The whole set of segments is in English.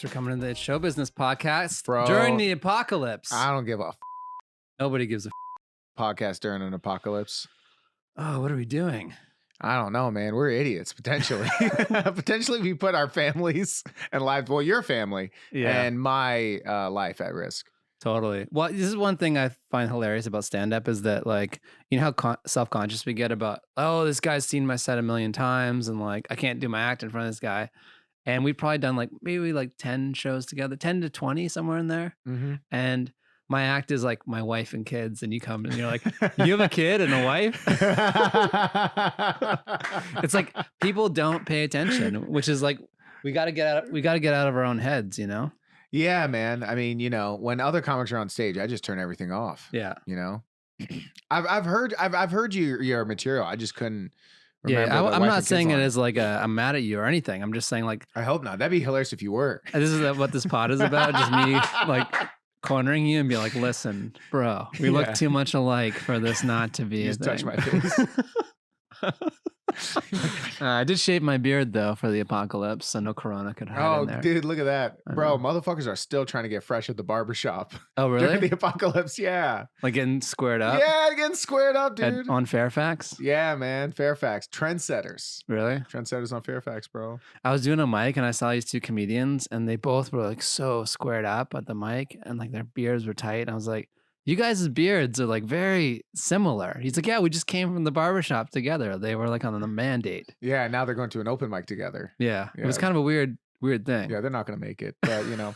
Thanks for coming to the Show Business Podcast Bro, during the apocalypse. I don't give a Nobody gives a podcast during an apocalypse. Oh, what are we doing? I don't know, man. We're idiots, potentially. Potentially, we put our families and lives, well, your family and my life at risk. Totally. Well, this is one thing I find hilarious about stand-up is that, like, you know how self-conscious we get about, oh, this guy's seen my set a million times and, like, I can't do my act in front of this guy. And we've probably done, like, maybe, like, 10 shows together, 10 to 20, somewhere in there. Mm-hmm. And my act is, like, my wife and kids. And you come and you're like, you have a kid and a wife? It's like people don't pay attention, which is like, we got to get out of our own heads, you know? Yeah, man. I mean, you know, when other comics are on stage, I just turn everything off. Yeah. You know, I've heard your material. I just couldn't remember. Yeah, I'm not saying it as like I'm mad at you or anything. I'm just saying, like, I hope not. That'd be hilarious if you were. This is what this pod is about. Just me like cornering you and be like, listen, bro, we look too much alike for this not to be You a just thing. touch my face. I did shave my beard though for the apocalypse, so no corona could hide in there. Dude, look at that. Bro, motherfuckers are still trying to get fresh at the barbershop. Oh, really? During the apocalypse, yeah. Like getting squared up? Yeah, getting squared up, dude. On Fairfax? Yeah, man. Fairfax. Trendsetters. Really? Trendsetters on Fairfax, bro. I was doing a mic and I saw these two comedians and they both were like so squared up at the mic and like their beards were tight. And I was like, you guys' beards are like very similar. He's like, yeah, we just came from the barbershop together. They were like on a mandate. Yeah, now they're going to an open mic together. Yeah. It was kind of a weird thing. Yeah, they're not going to make it, but you know.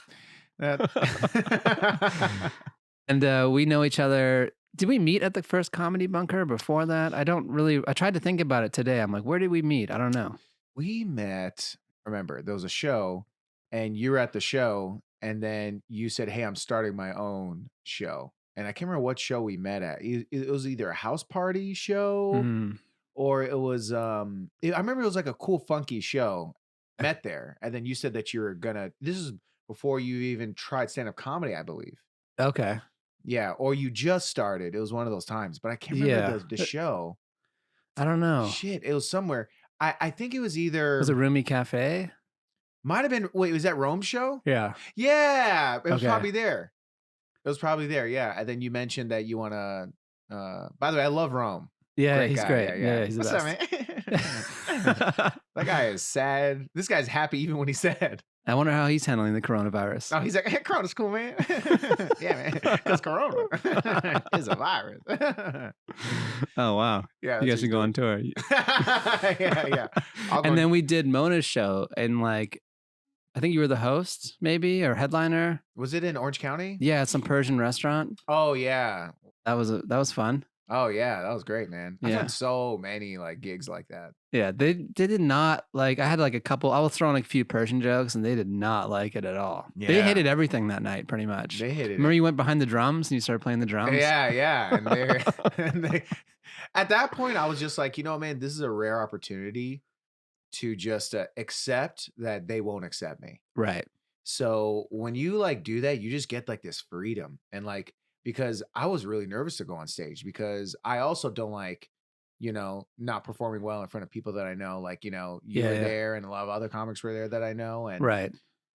And we know each other. Did we meet at the first Comedy Bunker before that? I tried to think about it today. I'm like, where did we meet? I don't know. We met, remember, there was a show and you were at the show and then you said, hey, I'm starting my own show. And I can't remember what show we met at. It was either a house party show or it was, I remember it was like a cool, funky show. Met there. And then you said that you were this is before you even tried stand-up comedy, I believe. Okay. Yeah. Or you just started. It was one of those times, but I can't remember the show. I don't know. Shit. It was somewhere. I think it was either. Was it Roomy Cafe? Might have been. Wait, was that Rome's show? Yeah. Yeah. It was probably there. It was probably there. Yeah. And then you mentioned that you want to, by the way, I love Rome. Yeah. Great He's guy. great. Yeah. He's the What's best. up, man? That guy is sad. This guy's happy even when he's sad. I wonder how he's handling the coronavirus. Oh, he's like, hey, Corona's cool, man. Yeah, man. Because Corona is a virus. Oh, wow. Yeah. You guys should go on tour. Yeah. And then we did Mona's show and like, I think you were the host maybe or headliner. Was it in Orange County? Yeah. At some Persian restaurant. Oh, yeah. That was fun. Oh, yeah. That was great, man. I've Yeah. done so many like gigs like that. Yeah. They did not like, I had like a couple, I was throwing like a few Persian jokes and they did not like it at all. Yeah. They hated everything that night pretty much. They hated Remember it. you went behind the drums and you started playing the drums? Yeah. And they, at that point, I was just like, you know, man, this is a rare opportunity to just accept that they won't accept me. Right. So when you like do that, you just get like this freedom. And like, because I was really nervous to go on stage because I also don't like, you know, not performing well in front of people that I know. Like, you know, you were there and a lot of other comics were there that I know. And, right.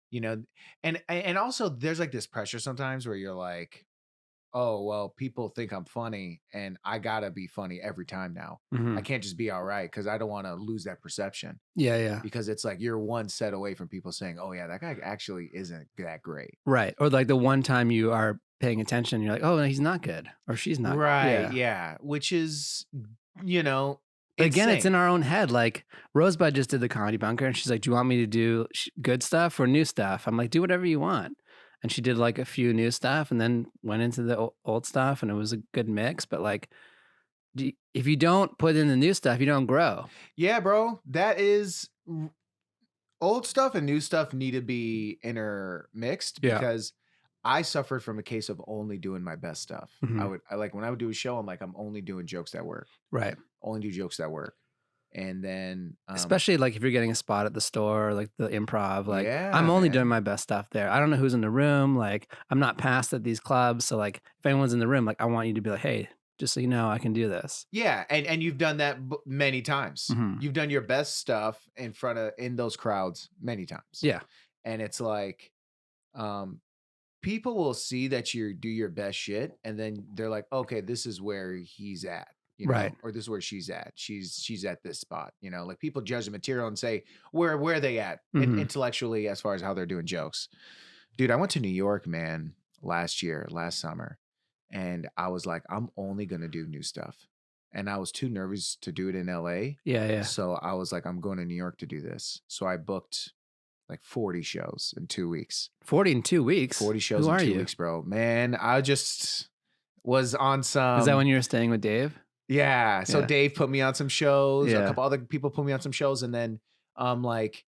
You know, and also there's like this pressure sometimes where you're like, oh, well, people think I'm funny and I gotta be funny every time now. I can't just be all right because I don't want to lose that perception. Yeah. Because it's like you're one set away from people saying, oh, yeah, that guy actually isn't that great. Right. Or like the one time you are paying attention, you're like, oh, no, he's not good or she's not right. good. Yeah. Which is, you know, again, insane. it's in our own head. Like Rosebud just did the Comedy Bunker and she's like, do you want me to do good stuff or new stuff? I'm like, do whatever you want. And she did like a few new stuff and then went into the old stuff and it was a good mix. But like, if you don't put in the new stuff, you don't grow. Yeah, bro. That is old stuff and new stuff need to be intermixed because I suffered from a case of only doing my best stuff. I like when I would do a show, I'm like, I'm only doing jokes that work. Right. Only do jokes that work. And then especially like if you're getting a spot at the store or like the improv, like I'm only man. doing my best stuff there. I don't know who's in the room. Like I'm not passed at these clubs. So like if anyone's in the room, like I want you to be like, hey, just so you know, I can do this. Yeah. And you've done that many times. You've done your best stuff in those crowds many times. Yeah. And it's like, Um, people will see that you do your best shit, and then they're like, okay, this is where he's at, Right. or this is where she's at. She's at this spot, like people judge the material and say, where are they at Mhm. intellectually as far as how they're doing jokes. Dude, I went to New York, man, last summer, and I was like, I'm only gonna do new stuff. And I was too nervous to do it in LA. Yeah, yeah. So I was like, I'm going to New York to do this. So I booked like 40 shows in 2 weeks. 40 in 2 weeks? 40 shows Who in are two you? weeks, bro. Man, I just was on Is that some. when you were staying with Dave? Yeah. So Yeah. Dave put me on some shows. A Yeah. couple other people put me on some shows. And then like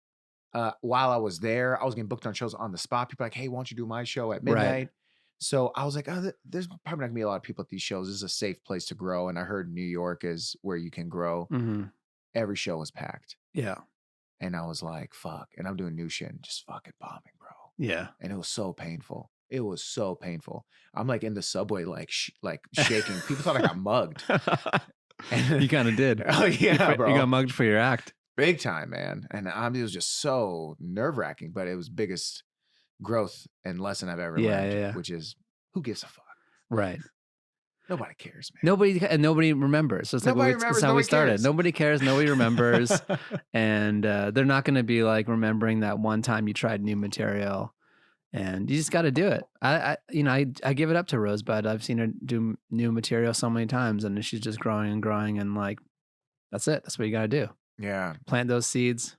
while I was there, I was getting booked on shows on the spot. People like, hey, why don't you do my show at Right. midnight? So I was like, oh, there's probably not gonna be a lot of people at these shows. This is a safe place to grow. And I heard New York is where you can grow. Mhm. Every show was packed. Yeah. And I was like, fuck. And I'm doing new shit and just fucking bombing, bro. Yeah. And it was so painful. It was so painful. I'm like in the subway, like shaking. People thought I got mugged. You kinda did. Oh yeah, bro. You got mugged for your act. Big time, man. And it was just so nerve wracking, but it was biggest growth and lesson I've ever Yeah, learned, yeah, yeah. which is who gives a fuck? Right. Nobody cares, man. Nobody remembers. So it's like Nobody it's remembers, how we nobody started. cares. Nobody cares. Nobody remembers, and they're not going to be like remembering that one time you tried new material, and you just got to do it. I give it up to Rosebud. I've seen her do new material so many times, and she's just growing and growing, and like that's it. That's what you got to do. Yeah. Plant those seeds.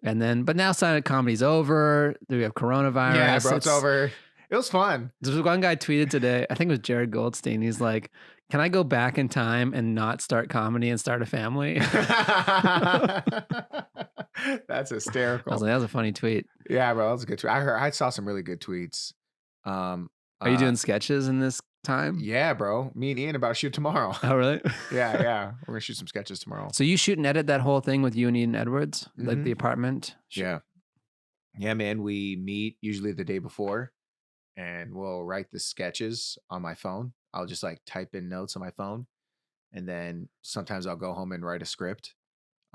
And then, but now stand-up comedy's over. We have coronavirus. Yeah, bro, it's over. It was fun. This one guy tweeted today, I think it was Jared Goldstein. He's like, can I go back in time and not start comedy and start a family? That's I hysterical. was like, that was a funny tweet. Yeah, bro, that was a good tweet. I saw some really good tweets. Are you doing sketches in this time? Yeah, bro. Me and Ian about to shoot tomorrow. Oh, really? Yeah. We're gonna shoot some sketches tomorrow. So you shoot and edit that whole thing with you and Ian Edwards? Like Mhm. the apartment? Yeah. Yeah, man. We meet usually the day before and we'll write the sketches on my phone. I'll just like type in notes on my phone. And then sometimes I'll go home and write a script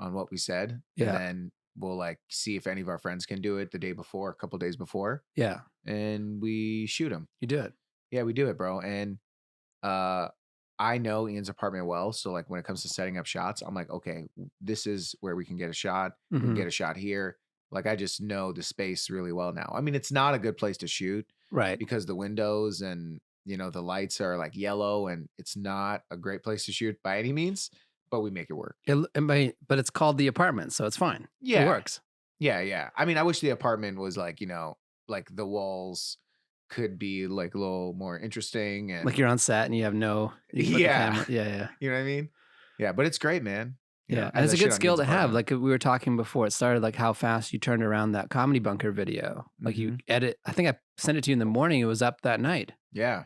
on what we said. Yeah. And then we'll like see if any of our friends can do it the day before, a couple days before. Yeah. And we shoot them. You do it. Yeah, we do it, bro. And I know Ian's apartment well. So like when it comes to setting up shots, I'm like, okay, this is where we can get a shot. We can Mhm. get a shot here. Like I just know the space really well now. I mean, it's not a good place to shoot Right. because the windows and the lights are like yellow and it's not a great place to shoot by any means, but we make it work. But it's called the apartment, so it's fine. Yeah. It works. Yeah. I mean, I wish the apartment was like, like the walls could be like a little more interesting and Like you're on set and you have no. You can put the Yeah. camera- Yeah. you know what I mean? Yeah, but it's great, man. Yeah, I and it's had a that good shit on skill Ian's to have. apartment. Like we were talking before, it started like how fast you turned around that comedy bunker video. Like you Mhm. edit. I think I sent it to you in the morning. It was up that night. Yeah.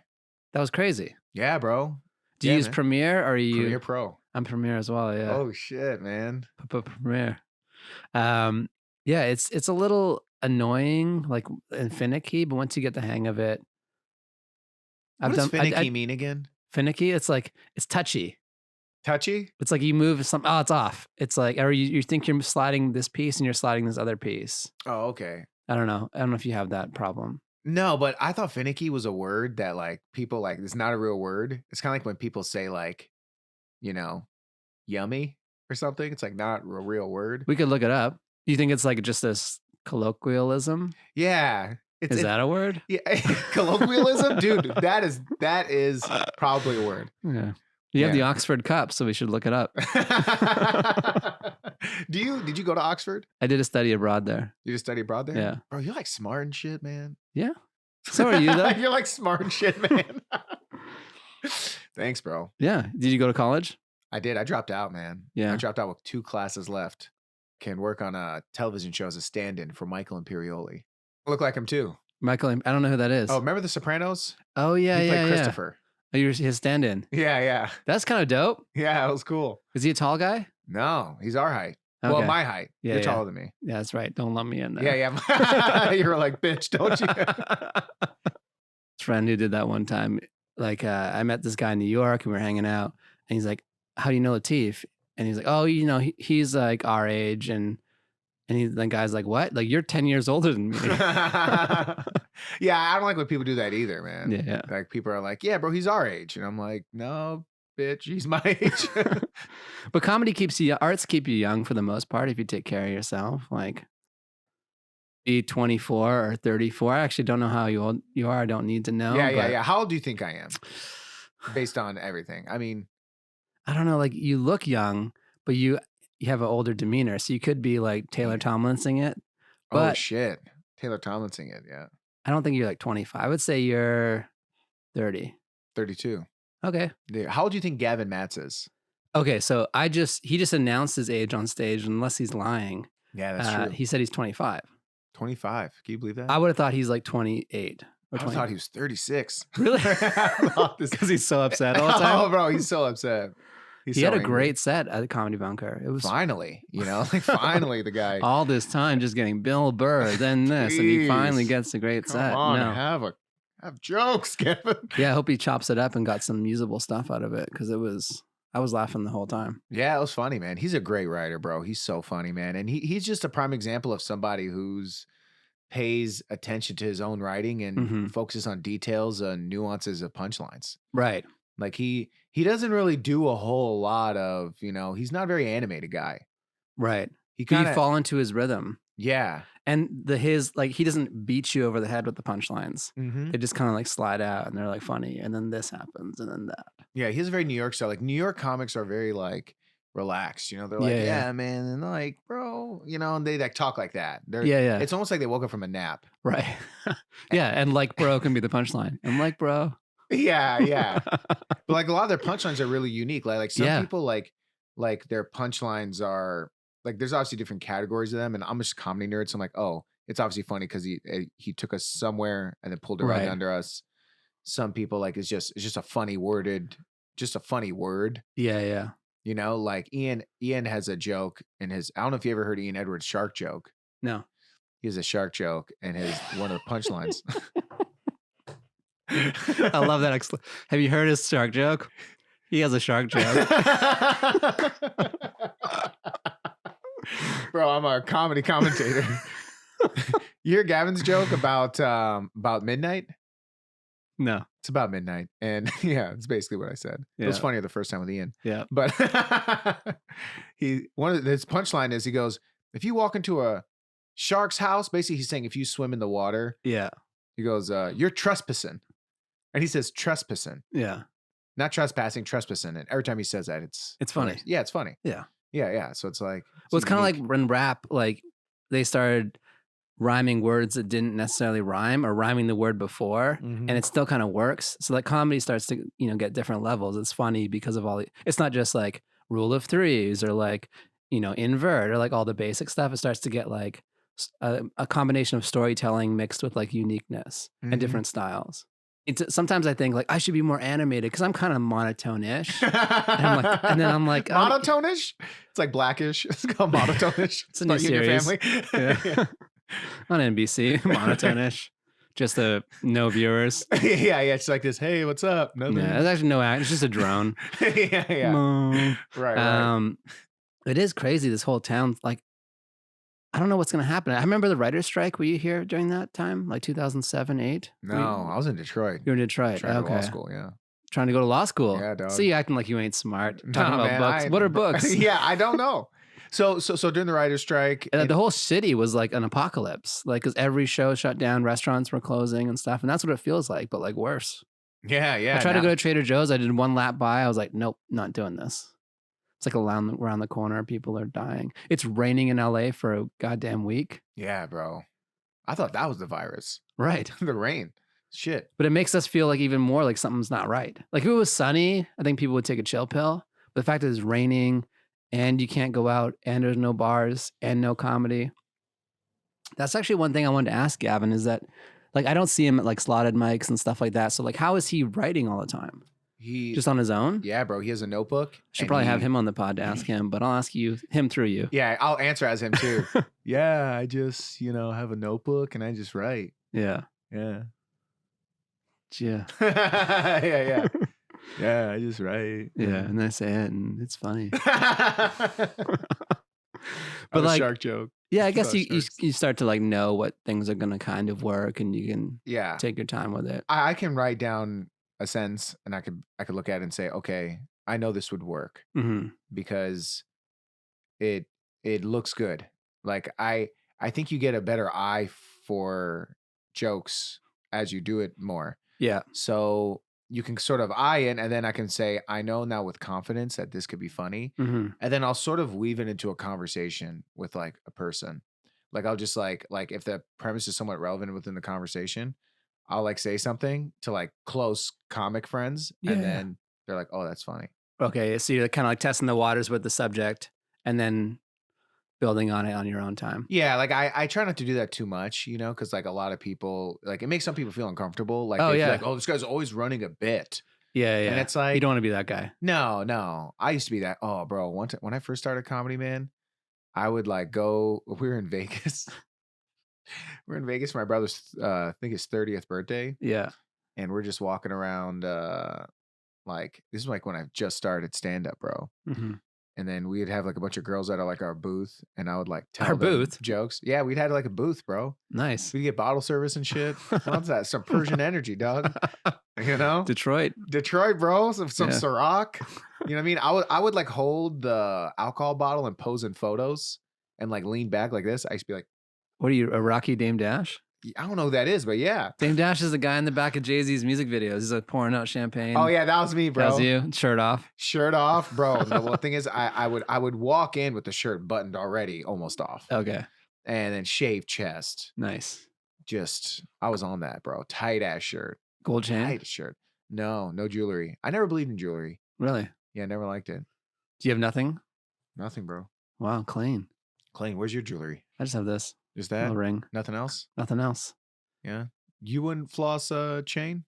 That was crazy. Yeah, bro. Do you Yeah, use man. Premiere or are you? Premiere Pro. I'm Premiere as well. Yeah. Oh shit, man. Premiere. Yeah, it's a little annoying, like and finicky, but once you get the hang of it, What does finicky mean again? finicky. It's like it's touchy. Touchy? It's like you move some. Oh, it's off. It's like, or you think you're sliding this piece and you're sliding this other piece. Oh, okay. I don't know. I don't know if you have that problem. No, but I thought finicky was a word that like people like it's not a real word. It's kind of like when people say like, yummy or something. It's like not a real word. We could look it up. Do you think it's like just this colloquialism? Yeah. Is that a word? Yeah, colloquialism, dude. That is probably a word. Yeah. You have the Yeah. Oxford Cup, so we should look it up. Did you go to Oxford? I did a study abroad there. You just study abroad there? Yeah. Bro, you're like smart and shit, man. Yeah. So are you though? You're like smart and shit, man. Thanks, bro. Yeah. Did you go to college? I did. I dropped out, man. Yeah. I dropped out with 2 classes left. Can work on a television show as a stand-in for Michael Imperioli. Look like him too. Michael, I don't know who that is. Oh, remember The Sopranos? Oh, yeah, He yeah, played yeah. Christopher. Oh, you're his stand-in. Yeah. That's kind of dope. Yeah, it was cool. Is he a tall guy? No, he's our height. Well, Okay. my height. Yeah, You're yeah. taller than me. Yeah, that's right. Don't lump me in there. Yeah. You were like, bitch, don't you? Friend who did that one time. Like, I met this guy in New York and we were hanging out, and he's like, "How do you know Latif?" And he's like, "Oh, he's like our age," and And the guy's like, what? Like, you're 10 years older than me. Yeah, I don't like when people do that either, man. Yeah. Like people are like, yeah, bro, he's our age. And I'm like, no, bitch, he's my age. But comedy arts keep you young for the most part if you take care of yourself. Like, be 24 or 34. I actually don't know how old you are. I don't need to know. Yeah. How old do you think I am? Based on everything. I mean, I don't know. Like, you look young, but you have an older demeanor. So you could be like Taylor Tomlinson it. oh But shit. Taylor Tomlinson it, yeah. I don't think you're like 25. I would say you're 30. 32. Okay. Yeah. How old do you think Gavin Matz is? Okay. So he just announced his age on stage, unless he's lying. Yeah, that's true. He said he's 25. 25. Can you believe that? I would have thought he's like 28. Or I thought he was 36. Really? Because he's so upset all the time. Oh, bro, he's so upset. He had a great set at the Comedy Bunker. It was finally, like finally the guy. all this time just getting Bill Burr, then this, and he finally gets a great set. Come on, have jokes, Kevin. Yeah, I hope he chops it up and got some usable stuff out of it, because I was laughing the whole time. Yeah, it was funny, man. He's a great writer, bro. He's so funny, man. And he's just a prime example of somebody who's pays attention to his own writing and focuses on details and nuances of punchlines. Right. Like he doesn't really do a whole lot of, he's not a very animated guy. Right. You fall into his rhythm. Yeah. And he doesn't beat you over the head with the punchlines. They just kind of like slide out and they're like funny. And then this happens and then that. Yeah. He has a very New York style. Like New York comics are very like relaxed, they're like, yeah, man. And like, bro, and they like talk like that. Yeah. It's almost like they woke up from a nap. Right. Yeah. And like, bro can be the punchline. I'm like, bro. Yeah. But like a lot of their punchlines are really unique. Like some people like their punchlines are like, there's obviously different categories of them. And I'm just a comedy nerd. So I'm like, oh, it's obviously funny because he took us somewhere and then pulled it right under us. Some people like, it's just a funny word. Yeah. Like Ian has a joke in his, I don't know if you ever heard Ian Edwards' shark joke. No. He has a shark joke and one of the punchlines. I love that. Have you heard his shark joke? He has a shark joke. Bro, I'm a comedy commentator. You hear Gavin's joke about midnight? No. It's about midnight. And yeah, it's basically what I said. Yeah. It was funnier the first time with Ian. Yeah. But his punchline is he goes, if you walk into a shark's house, basically he's saying if you swim in the water, yeah. He goes, you're trespassing. And he says trespassing. Yeah. Not trespassing, trespassing. And every time he says that, it's funny. Yeah, it's funny. Yeah. Yeah. So it's like, it's kind of like when rap, like they started rhyming words that didn't necessarily rhyme or rhyming the word before, and it still kind of works. So like comedy starts to, get different levels. It's funny because of it's not just like rule of threes or like, invert or like all the basic stuff. It starts to get like a combination of storytelling mixed with like uniqueness and different styles. Sometimes I think like I should be more animated because I'm kind of monotone-ish. and then I'm like, monotone-ish? It's like Blackish. It's called monotone-ish. It's a new series. Your family. Yeah. On NBC, monotone-ish. Just no viewers. Yeah. It's like this. Hey, what's up? Nothing. Yeah, there's actually no act. It's just a drone. Yeah. Right. It is crazy. This whole town, like, I don't know what's going to happen. I remember the writer's strike. Were you here during that time? Like 2007, 8? No, I was in Detroit. You were in Detroit. Trying to go to law school, yeah. Trying to go to law school. Yeah, dog. See, you acting like you ain't smart. Talking about books. What are books? Yeah, I don't know. So during the writer's strike, the whole city was like an apocalypse. Like, because every show shut down, restaurants were closing and stuff, and that's what it feels like, but like worse. Yeah. I tried to go to Trader Joe's. I did one lap by. I was like, nope, not doing this. It's like around the corner. People are dying. It's raining in LA for a goddamn week. Yeah, bro. I thought that was the virus. Right. The rain. Shit. But it makes us feel like even more like something's not right. Like if it was sunny, I think people would take a chill pill. But the fact that it's raining and you can't go out and there's no bars and no comedy. That's actually one thing I wanted to ask Gavin is that like I don't see him at like slotted mics and stuff like that. So like how is he writing all the time? He just on his own? Yeah, bro. He has a notebook. Should probably have him on the pod to ask him, but I'll ask him through you. Yeah, I'll answer as him too. Yeah, I just, have a notebook and I just write. Yeah. Yeah. Yeah. Yeah. Yeah, I just write. Yeah, and I say it and it's funny. But like shark joke. Yeah, I guess those you shirts. you start to like know what things are gonna kind of work, and you can Yeah. take your time with it. I can write down a sentence and I could look at it and say, okay, I know this would work Hmm. because it it looks good. Like I think you get a better eye for jokes as you do it more. Yeah. So you can sort of eye it, and then I can say, I know now with confidence that this could be funny. Hmm. And then I'll sort of weave it into a conversation with like a person. Like I'll just like if the premise is somewhat relevant within the conversation, I'll like say something to like close comic friends, and Yeah. then they're like, oh, that's funny. Okay, so you're kind of like testing the waters with the subject, and then building on it on your own time. Yeah, like I try not to do that too much, because like a lot of people like it makes some people feel uncomfortable. Like Oh they feel like, yeah, oh, this guy's always running a bit. yeah, And yeah. it's You don't like, want to be that guy. no, no. I used to be that. Oh, bro. One time when I first started comedy, man, I would like go. We were in Vegas. We're in Vegas for my brother's, I think his 30th birthday, Yeah. and we're just walking around. Like this is like when I just started stand up, bro. Hmm. And then we'd have like a bunch of girls at like our booth, and I would like Our tell them booth. jokes. Yeah, we'd had like a booth, bro. Nice. We get bottle service and shit. What's that? Some Persian energy, dog. You know? Detroit. Detroit, bro. Some Yeah. Ciroc. You know what I mean? I would like hold the alcohol bottle and pose in photos and like lean back like this. I used to be like, What are you, a Rocky Dame Dash? I don't know who that is, but yeah. Dame Dash is the guy in the back of Jay-Z's music videos. He's like pouring out Oh champagne. yeah, that was me, That was bro. you, shirt off. Shirt off, bro. The one thing is, I would walk in with the shirt buttoned already, almost off, Okay, and then shaved chest. nice. Just I was on that, bro. Tight ass shirt, Gold chain? tight shirt. No, no jewelry. I never believed in jewelry. Really? Yeah, never liked it. Do you have nothing? Nothing, bro. Wow, clean. Clean. Where's your jewelry? I just have this Is little that ring. nothing else? Nothing else. Yeah. You wouldn't floss a chain?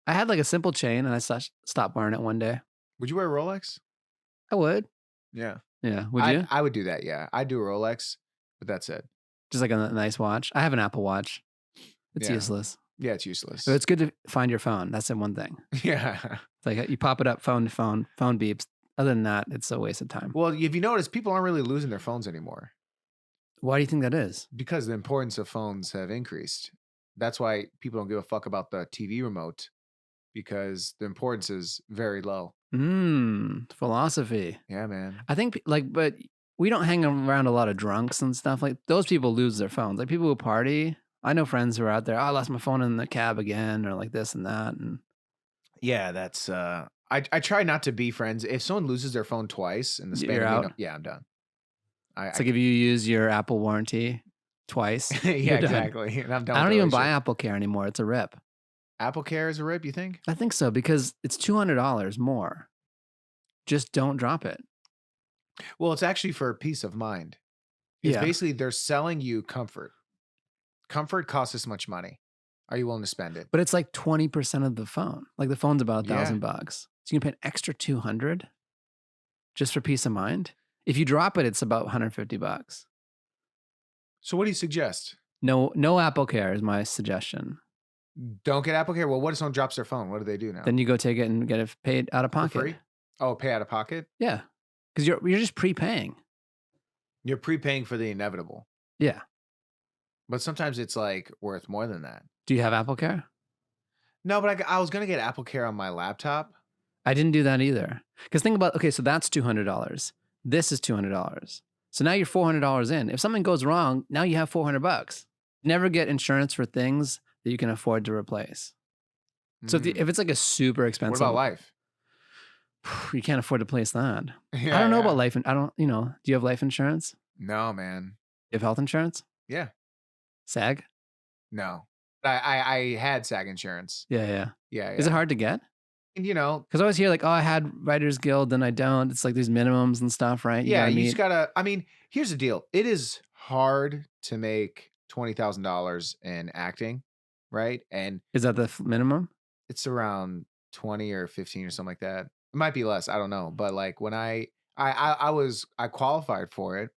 I had like a simple chain, and I stopped wearing it one day. Would you wear a Rolex? I would. Yeah. Yeah. Would I you? I would do that, yeah. I'd do a Rolex, but that's it. Just like a nice watch. I have an Apple Watch. It's Yeah. useless. Yeah, it's But useless. it's good to find your phone. That's the one thing. Yeah. It's like you pop it up, phone to phone, phone beeps. Other than that, it's a waste of time. Well, if you notice, people aren't really losing their phones anymore Why do you think that is? because the importance of phones have increased. That's why people don't give a fuck about the TV remote because the importance is very low. Philosophy. Yeah, man. I think like, but we don't hang around a lot of drunks and stuff. Like those people lose their phones. Like people who party. I know friends who are out there. Oh, I lost my phone in the cab again, or like this and that. And Yeah, that's I try not to be friends. If someone loses their phone twice in the span you're of out. yeah, I'm done. It's like if you use your Apple warranty twice, yeah, you're done. exactly. And I'm done I with don't the even buy relationship. Apple Care anymore. It's a rip. Apple Care is a rip, you think? I think so because it's $200 more. Just don't drop it. Well, it's actually for peace of mind. It's Yeah. basically they're selling you comfort. Comfort costs this much money. Are you willing to spend it? But it's like 20% of the phone. Like the phone's about Yeah. $1,000. So you can pay an extra 200 just for peace of mind. If you drop it, it's about $150. So what do you suggest? No Apple Care is my suggestion. Don't get Apple Care? Well, what if someone drops their phone? What do they do now? Then you go take it and get it paid out of For pocket. free? Oh, pay out of pocket? Yeah. Because you're just prepaying. You're prepaying for the inevitable. Yeah. But sometimes it's like worth more than that. Do you have Apple Care? No, but I was going to get Apple Care on my laptop. I didn't do that either. Because think about, okay, so that's $200. This is $200. So now you're $400 in. If something goes wrong, now you have $400. Never get insurance for things that you can afford to replace. So if it's like a super What expensive, about life? you can't afford to place that. Yeah, I don't know yeah. about life. I don't, do you have life insurance? No, man. You have health insurance? Yeah. SAG? No. I had SAG insurance. Yeah, yeah. Yeah, Is it hard to get? And Because I always hear like, oh, I had Writers Guild, then I don't. It's like these minimums and stuff, right? yeah, gotta you meet. just gotta. I mean, here's the deal. It is hard to make $20,000 in acting, right? And Is that the minimum? it's around 20 or 15 or something like that. It might be less. I don't know. But like when I qualified for it,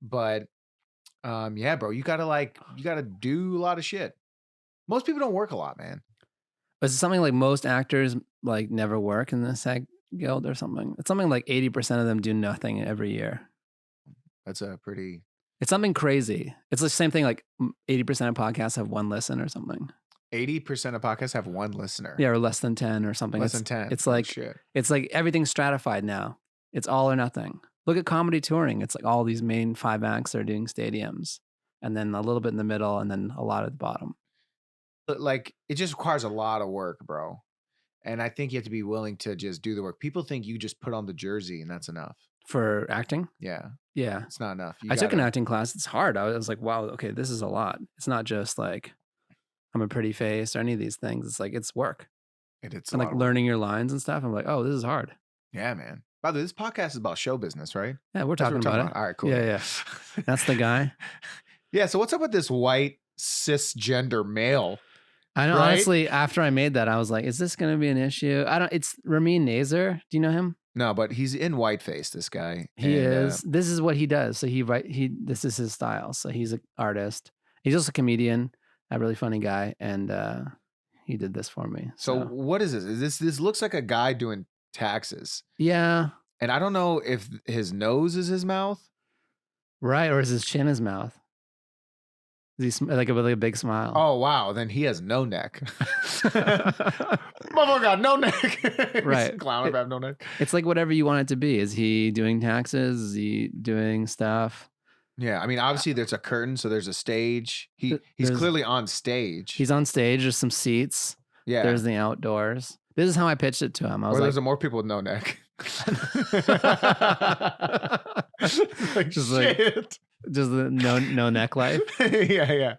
but yeah, bro, you gotta do a lot of shit. Most people don't work a lot, man. Is it something like most actors like never work in the SAG Guild or something? It's something like 80% of them do nothing every year. That's a pretty It's something crazy. It's the same thing. Like 80% of podcasts have one listen or something. 80% of podcasts have one listener. Yeah, or less than 10 or something. Less than 10. It's Oh, like shit. it's like everything's stratified now. It's all or nothing. Look at comedy touring. It's like all these main 5 acts are doing stadiums, and then a little bit in the middle, and then a lot at the bottom But like, it just requires a lot of work, bro. And I think you have to be willing to just do the work. People think you just put on the jersey and that's enough. for acting. Yeah, Yeah, it's not enough. You I took an gotta. acting class. It's hard. I was like, wow, okay, this is a lot. It's not just like I'm a pretty face or any of these things. It's like it's work It's a and lot like of work. learning your lines and stuff. I'm like, oh, this is hard. Yeah, man. By the way, this podcast is about show business, right? Yeah, we're That's what talking we're talking about about. it. All right, cool. Yeah, Yeah. yeah. That's the guy. Yeah. So what's up with this white cisgender male? I know. Right? Honestly, after I made that, I was like, is this going to be an issue? I don't. It's Ramin Nazer. Do you know him? No, but he's in whiteface, this guy. He and, is. This is what he does. So this is his style. So he's an artist. He's also a comedian, a really funny guy, and he did this for me. So So what is this? This looks like a guy doing taxes. yeah, And I don't know if his nose is his mouth. right. Or is his chin his mouth? Is he like with a big smile? Oh, wow. Then he has no neck. Motherfucker got no neck. Right. Clown if I have no neck. It's like whatever you want it to be. Is he doing taxes? Is he doing stuff? Yeah. I mean, obviously there's a curtain, so there's a stage. He's There's- clearly on stage. He's on stage. There's some seats. yeah. There's the outdoors. This is how I pitched it to him. I Or was there's like, more people with no neck. like, Just like- shit. just the no neck life. yeah, yeah.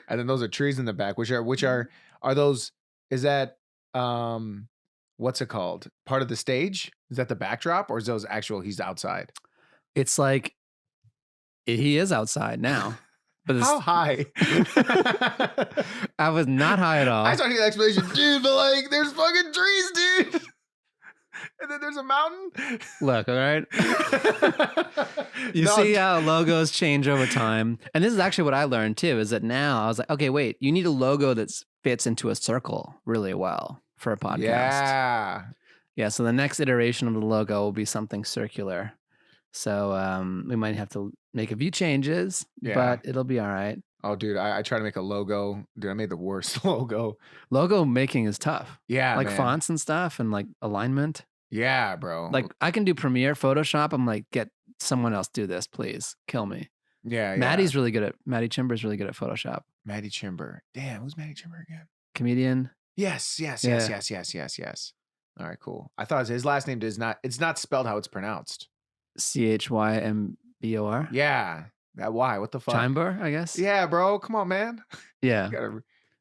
And then those are trees in the back, which are those, is that what's it called? Part of the stage? Is that the backdrop or is those actual he's outside? It's like he is outside now. But How high? I was not high at all. I started the explanation, dude, but like there's fucking trees, dude. And then there's a mountain. Look, all right. You No, see how logos change over time. And this is actually what I learned too, is that now I was like, okay, wait, you need a logo that fits into a circle really well for a podcast. Yeah. Yeah. So the next iteration of the logo will be something circular. So we might have to make a few changes, Yeah. but it'll be all right. Oh, dude, I try to make a logo. Dude, I made the worst logo. Logo making is tough. Yeah, Like man. fonts and stuff and like alignment. Yeah, bro. Like I can do Premiere, Photoshop. I'm like, get someone else do this, please. Kill me. yeah, Maddie Chimber's really good at Photoshop. Maddie Chimber. Damn, who's Maddie Chimber again? Comedian. Yes. Yeah. All right, cool. I thought his last name it's not spelled how it's pronounced. CHYMBOR. Yeah. That why? What the fuck? Chimber, I guess. Yeah, bro. Come on, man. Yeah. You gotta,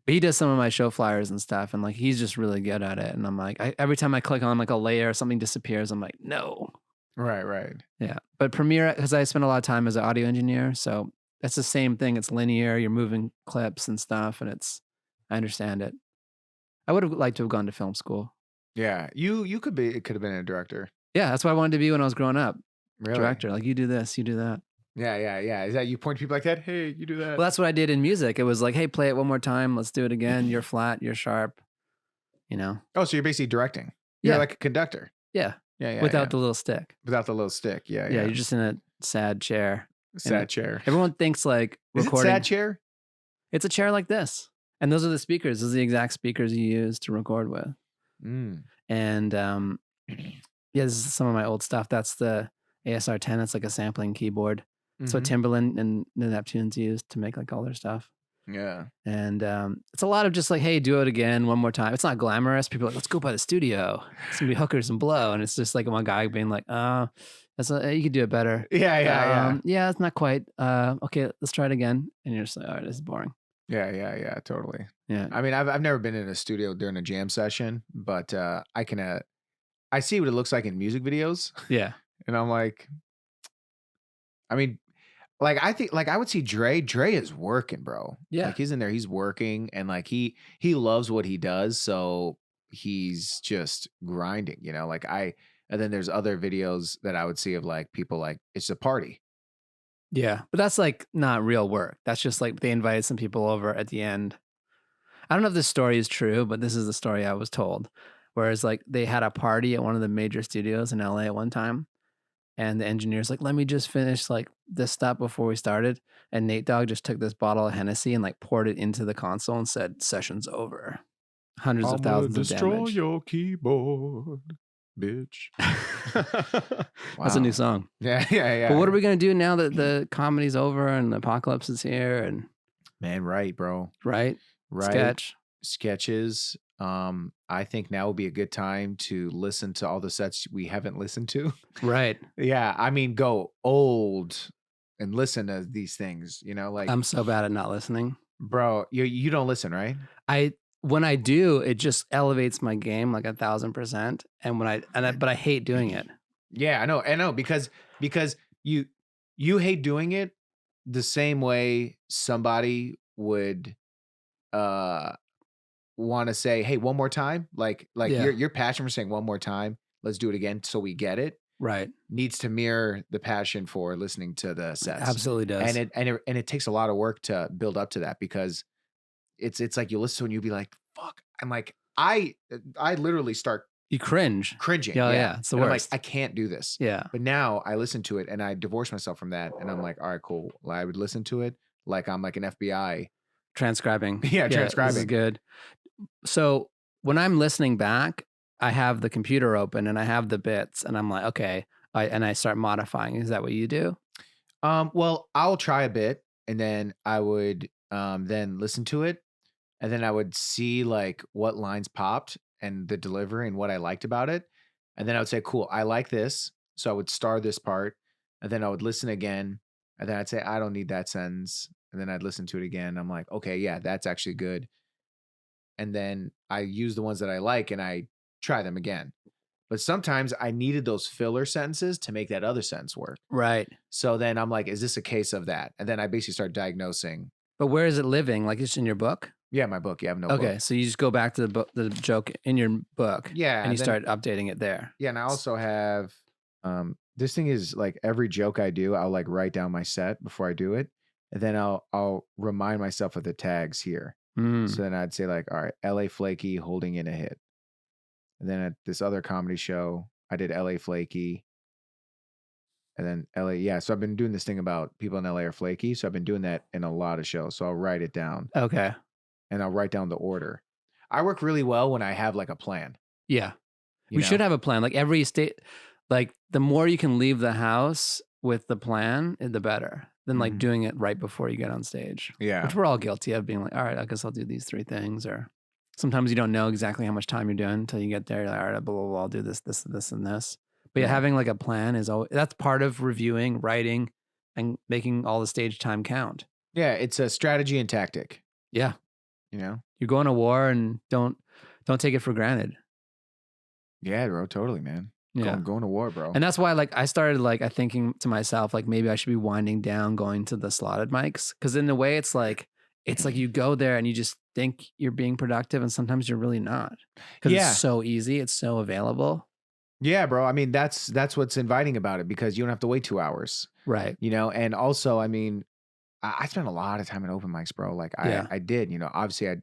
But he does some of my show flyers and stuff, and like he's just really good at it. And I'm like, every time I click on like a layer, something disappears. I'm like, no. right. Yeah. But Premiere, because I spent a lot of time as an audio engineer, so that's the same thing. It's linear. You're moving clips and stuff, and I understand it. I would have liked to have gone to film school. Yeah. You could have been a director. Yeah, that's what I wanted to be when I was growing up. Really? Director. Like you do this, you do that. Yeah. Is that you point to people like that? Hey, you do that. Well, that's what I did in music. It was like, hey, play it one more time. Let's do it again. You're flat. You're sharp. You know? Oh, so you're basically directing. You're Yeah. like a conductor. Yeah. Yeah. Without the little stick. Without the little stick. Yeah. Yeah. You're just in a sad chair. sad chair. Everyone thinks like Is it recording. sad chair? It's a chair like this. And those are the speakers. Those are the exact speakers you use to record with. Mm. And yeah, this is some of my old stuff. That's the ASR 10. It's like a sampling keyboard. That's what Mhm. Timbaland and the Neptunes use to make like all their stuff. Yeah. And it's a lot of just like, hey, do it again one more time. It's not glamorous. People are like, let's go by the studio. It's gonna be hookers and blow. And it's just like one guy being like, you could do it better. Yeah. Yeah, it's not quite. Okay, let's try it again. And you're just like, all right, this is boring. Yeah. Totally. Yeah. I mean, I've never been in a studio during a jam session, but I see what it looks like in music videos, Yeah. and I'm like, I mean, like I think like I would see Dre. Dre is working, bro. Yeah. Like he's in there, he's working, and like he loves what he does, so he's just grinding, you know. And then there's other videos that I would see of like people like it's a party. Yeah. But that's like not real work. That's just like they invited some people over at the end. I don't know if this story is true, but this is the story I was told. Whereas like they had a party at one of the major studios in LA at one time. And the engineer's like, let me just finish like this step before we started. And Nate Dogg just took this bottle of Hennessy and like poured it into the console and said, session's over. Hundreds of I'm gonna thousands of destroy damage. your keyboard, bitch. That's a new Wow. song. Yeah, yeah, But what yeah. are we going to do now that the comedy's over and the apocalypse is here? And Man, right, bro. right? Right. Sketch. Sketches. I think now would be a good time to listen to all the sets we haven't listened to. Right. Yeah, I mean, go old and listen to these things, like, I'm so bad at not listening. bro, you don't listen, right? When I do, it just elevates my game like 1,000%. And but I hate doing it. Yeah, I know, because you hate doing it the same way somebody would uh want to say, "Hey, one more time." Like Yeah. your passion for saying one more time, let's do it again so we get it, Right. needs to mirror the passion for listening to the It sets. absolutely And does. it takes a lot of work to build up to that because it's like you listen to it and you'll be like, "Fuck." I'm like, I literally start You cringe. cringing, Yeah, yeah, yeah. It's the and I'm like, worst. "I can't do this." Yeah. But now I listen to it and I divorce myself from that, and I'm like, "All right, cool." Well, I would listen to it like I'm like an FBI. Transcribing. Yeah, Yeah, this is transcribing. good. So when I'm listening back, I have the computer open and I have the bits and I'm like, okay, and I start modifying. Is that what you do? Well, I'll try a bit, and then I would, then listen to it, and then I would see, like, what lines popped and the delivery and what I liked about it, and then I would say, "Cool, I like this," so I would star this part, and then I would listen again, and then I'd say, "I don't need that sentence," and then I'd listen to it again, I'm like, "Okay, yeah, that's actually good," and then I use the ones that I like, and I try them again. But sometimes I needed those filler sentences to make that other sentence work. Right. So then I'm like, is this a case of that? And then I basically start diagnosing. But where is it living? Like it's in your book? Yeah, my book. You have no book. Okay. So you just go back to the joke in your book Yeah, and you and then start updating it there. yeah, and I also have this thing is like every joke I do, I'll like write down my set before I do it. And then I'll remind myself of the tags here. Mm. So then I'd say like, all right, LA Flaky holding in a hit. And then at this other comedy show, I did LA Flaky. And then LA, yeah. So I've been doing this thing about people in LA are flaky. So I've been doing that in a lot of shows. So I'll write it down Okay. and I'll write down the order. I work really well when I have like a plan, Yeah. you We should know? have a plan. Like every state, like the more you can leave the house with the plan, the better than like Mhm. doing it right before you get on stage, Yeah. which we're all guilty of being like, all right, I guess I'll do these 3 things. Or sometimes you don't know exactly how much time you're doing until you get there. You're like, all right, blah, blah, blah, I'll do this, this, this, and this. But yeah, Yeah. having like a plan is always, that's part of reviewing, writing, and making all the stage time count. Yeah. It's a strategy and tactic, Yeah. you know? You're going to war and don't take it for granted. Yeah, bro. Totally, man. Yeah. Going to war, bro. And that's why like I started like I thinking to myself like maybe I should be winding down going to the slotted mics because in a way it's like you go there and you just think you're being productive and sometimes you're really not because it's Yeah. so easy, it's so available. Yeah, bro. I mean, that's what's inviting about it because you don't have to wait 2 hours, Right. And also, I mean, I spent a lot of time in open mics, bro. Like Yeah. I did, obviously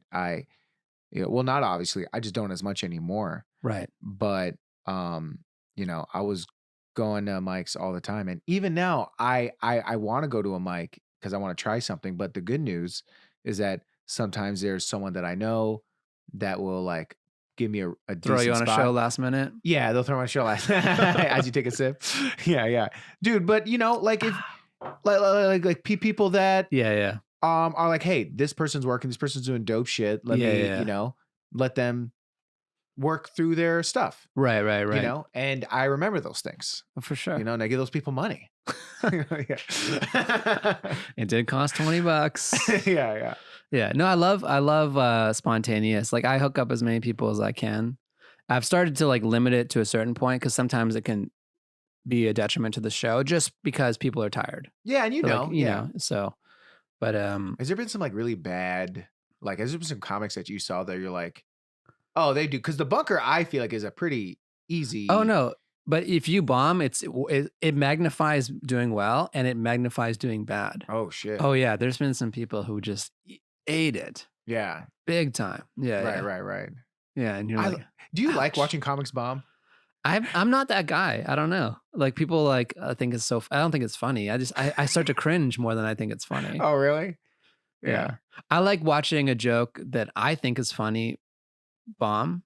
well, not obviously, I just don't as much anymore. Right. But I was going to mics all the time, and even now, I want to go to a mic because I want to try something. But the good news is that sometimes there's someone that I know that will like give me a Throw you decent on a show spot. last minute. Yeah, they'll throw my show last as you take a sip. Yeah, yeah, dude. But like if people that Yeah, yeah. are like, hey, this person's working, this person's doing dope shit. Let Yeah, me, yeah. let them work through their stuff, Right, right, right. and I remember those things, For sure. and I give those people money. Yeah. It did cost $20. Yeah, yeah. Yeah. No, I love spontaneous. Like I hook up as many people as I can. I've started to like limit it to a certain point because sometimes it can be a detriment to the show just because people are tired. Yeah, and Like, yeah. so but Has there been some like really bad, like, has there been some comics that you saw that you're like, oh, they do? Because the bunker, I feel like, is a pretty easy. oh no. But if you bomb, it magnifies doing well and it magnifies doing bad. Oh shit. Oh yeah, there's been some people who just ate it Yeah. big time. Yeah, Right. yeah. Right. Right. Yeah, and you're like, Do you like ouch. watching comics bomb? I'm not that guy. I don't know. Like people like think it's so. I don't think it's funny. I start to cringe more than I think it's funny. Oh, really? Yeah. Yeah. I like watching a joke that I think is funny bomb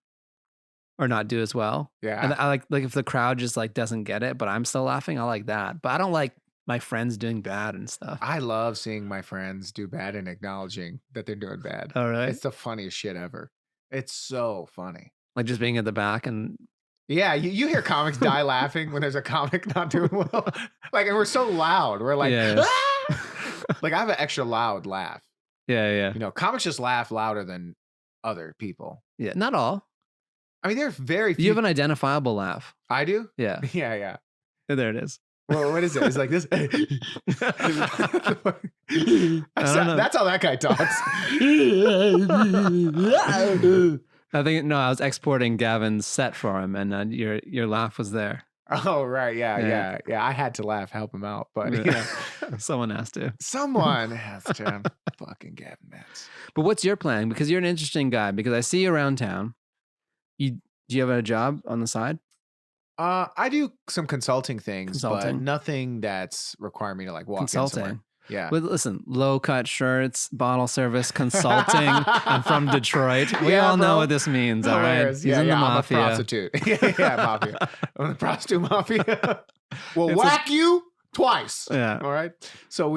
or not do as well. And Yeah. I like if the crowd just like doesn't get it, but I'm still laughing. I like that. But I don't like my friends doing bad and stuff. I love seeing my friends do bad and acknowledging that they're doing bad. Oh, really? It's the funniest shit ever. It's so funny. Like just being at the back and Yeah, you hear comics die laughing when there's a comic not doing well. Like, and we're so loud. We're like, yeah, "Ah!" Like I have an extra loud laugh. yeah, yeah, You know, comics just laugh louder than other people. yeah. Not all. I mean, there's very You have few. an identifiable laugh. I do. Yeah, Yeah, yeah. there it is. Well, what is it? It's like this. I don't know. That's how that guy talks. I think no, I was exporting Gavin's set for him, and your laugh was there. Oh, right. Yeah, Yeah. yeah, yeah. I had to laugh, help him out. But, you Yeah. know, Someone has to. someone has to. Fucking Gavin Matz. But what's your plan? Because you're an interesting guy. Because I see you around town. Do you have a job on the side? I do some consulting things, but Consulting? nothing that's requiring me to like walk in somewhere. Consulting. Yeah. But listen, low cut shirts, bottle service, consulting. I'm from Detroit. We Yeah, all know bro. what this means, all right? Hilarious. He's Yeah, in the yeah, mafia. I'm a prostitute. Yeah, mafia. I'm the prostitute mafia. We'll It's a- whack you twice. Yeah. All right. So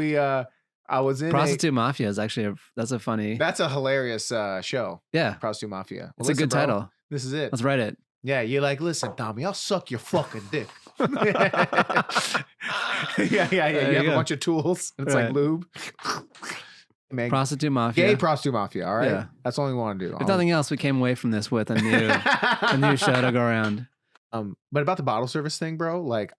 I was in Prostitute Mafia is actually that's a funny. that's a hilarious show. Yeah, Prostitute Mafia. it's a good bro, title. This is it. Let's write it. Yeah, you're like, listen, Tommy, I'll suck your fucking dick. Yeah. You There have you a go. bunch of tools. It's Right. like lube. Man, Prostitute Mafia. gay prostitute mafia. All right. Yeah. That's all we want to do. If nothing else, we came away from this with a new show to go around. But about the bottle service thing, bro, like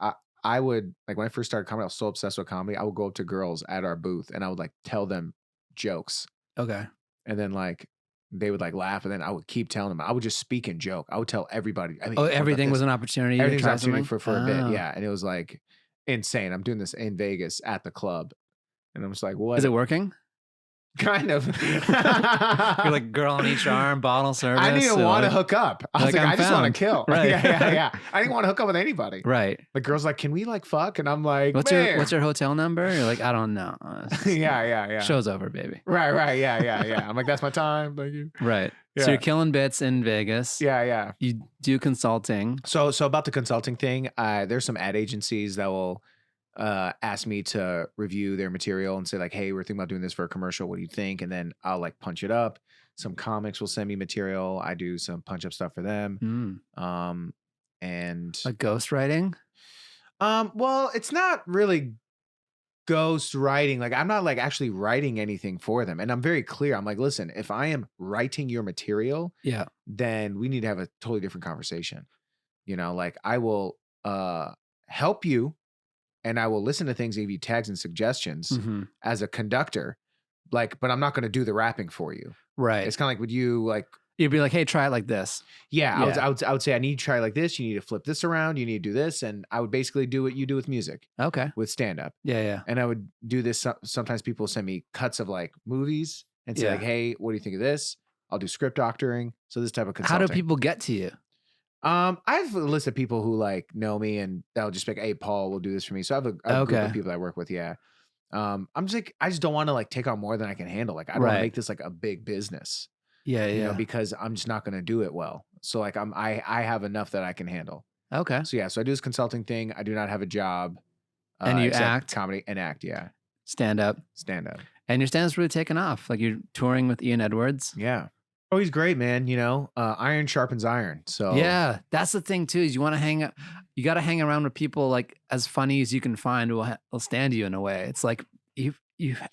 I would like when I first started comedy, I was so obsessed with comedy. I would go up to girls at our booth and I would like tell them jokes. Okay. And then like they would like laugh, and then I would keep telling them. I would just speak and joke. I would tell everybody. I mean, Oh, what about everything this? was an opportunity. Everything's to an try opportunity something? for a bit, Oh. yeah. And it was like insane. I'm doing this in Vegas at the club, and I'm just like, what? Is it working? Kind of. You're like girl on each arm, bottle service. I didn't even so want to like- hook up. I was like, like, I'm I just want found. to kill. Right. Yeah. I didn't want to hook up with anybody. Right. The girl's like, can we like fuck? And I'm like, What's man. your hotel number? You're like, I don't know. Yeah. Show's over, baby. Right. Yeah. I'm like, that's my time. Thank you. Right. Yeah. So you're killing bits in Vegas. Yeah. You do consulting. So about the consulting thing, there's some ad agencies that will ask me to review their material and say like, hey, we're thinking about doing this for a commercial. What do you think? And then I'll like punch it up. Some comics will send me material. I do some punch up stuff for them. And Like ghostwriting? well, it's not really ghost writing. Like I'm not like actually writing anything for them. And I'm very clear. I'm like, listen, if I am writing your material, Yeah. then we need to have a totally different conversation. You know, like I will help you and I will listen to things and give you tags and suggestions Mm-hmm. as a conductor. Like, but I'm not going to do the rapping for you. Right. It's kind of like, would you like, You'd be like, hey, try it like this. yeah, Yeah. I would say, I need to try like this. You need to flip this around. You need to do this. And I would basically do what you do with music, Okay. with stand up. Yeah. And I would do this. Sometimes people send me cuts of like movies and say Yeah. like, hey, what do you think of this? I'll do script doctoring. So this type of How consulting. do people get to you? I have a list of people who like know me and they'll just be like, hey, Paul will do this for me. So I have a group Okay. of people I work with. Yeah. I'm just like, I just don't want to like take on more than I can handle. Like I don't want Right. to make this like a big business, Yeah. you know, Yeah. because I'm just not going to do it well. So like I have enough that I can handle. Okay. So yeah, so I do this consulting thing. I do not have a job. And you except act? comedy and act. Yeah. Stand up. Stand up. And your stand-up's really taken off. Like you're touring with Ian Edwards. Yeah. Oh, he's great, man. You know, iron sharpens iron. So Yeah, that's the thing too. Is you want to hang, you got to hang around with people like as funny as you can find will stand you in a way. It's like yeah,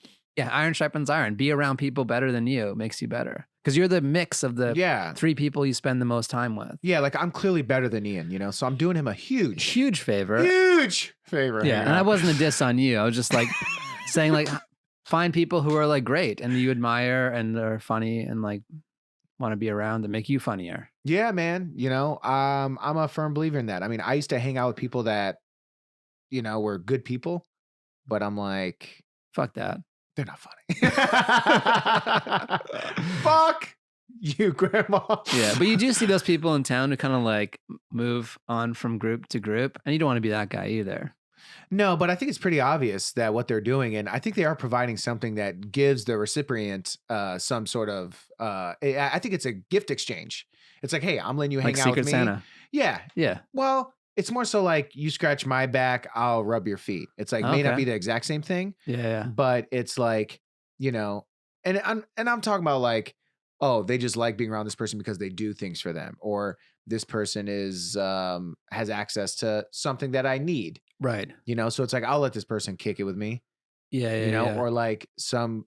iron sharpens iron. Be around people better than you makes you better because you're the mix of the yeah. 3 people you spend the most time with. Yeah. Like I'm clearly better than Ian, you know, so I'm doing him a huge favor. Huge favor. Yeah, and I wasn't a diss on you. I was just like saying like find people who are like great and you admire and are funny and like want to be around to make you funnier. Yeah, man. You know, I'm a firm believer in that. I mean, I used to hang out with people that, you know, were good people, but I'm like, Fuck that. they're not funny. Fuck You, grandma. Yeah, but you do see those people in town who kind of like move on from group to group, and you don't want to be that guy either. No, but I think it's pretty obvious that what they're doing, and I think they are providing something that gives the recipient some sort of. I think it's a gift exchange. It's like, hey, I'm letting you Like hang out with Secret me. Santa. Yeah. Yeah. Well, it's more so like you scratch my back, I'll rub your feet. It's like may not Okay. be the exact same thing, Yeah, yeah. but it's like, you know, and I'm talking about like, oh, they just like being around this person because they do things for them, or this person is has access to something that I need, Right. so it's like I'll let this person kick it with me, Yeah, yeah, yeah. or like some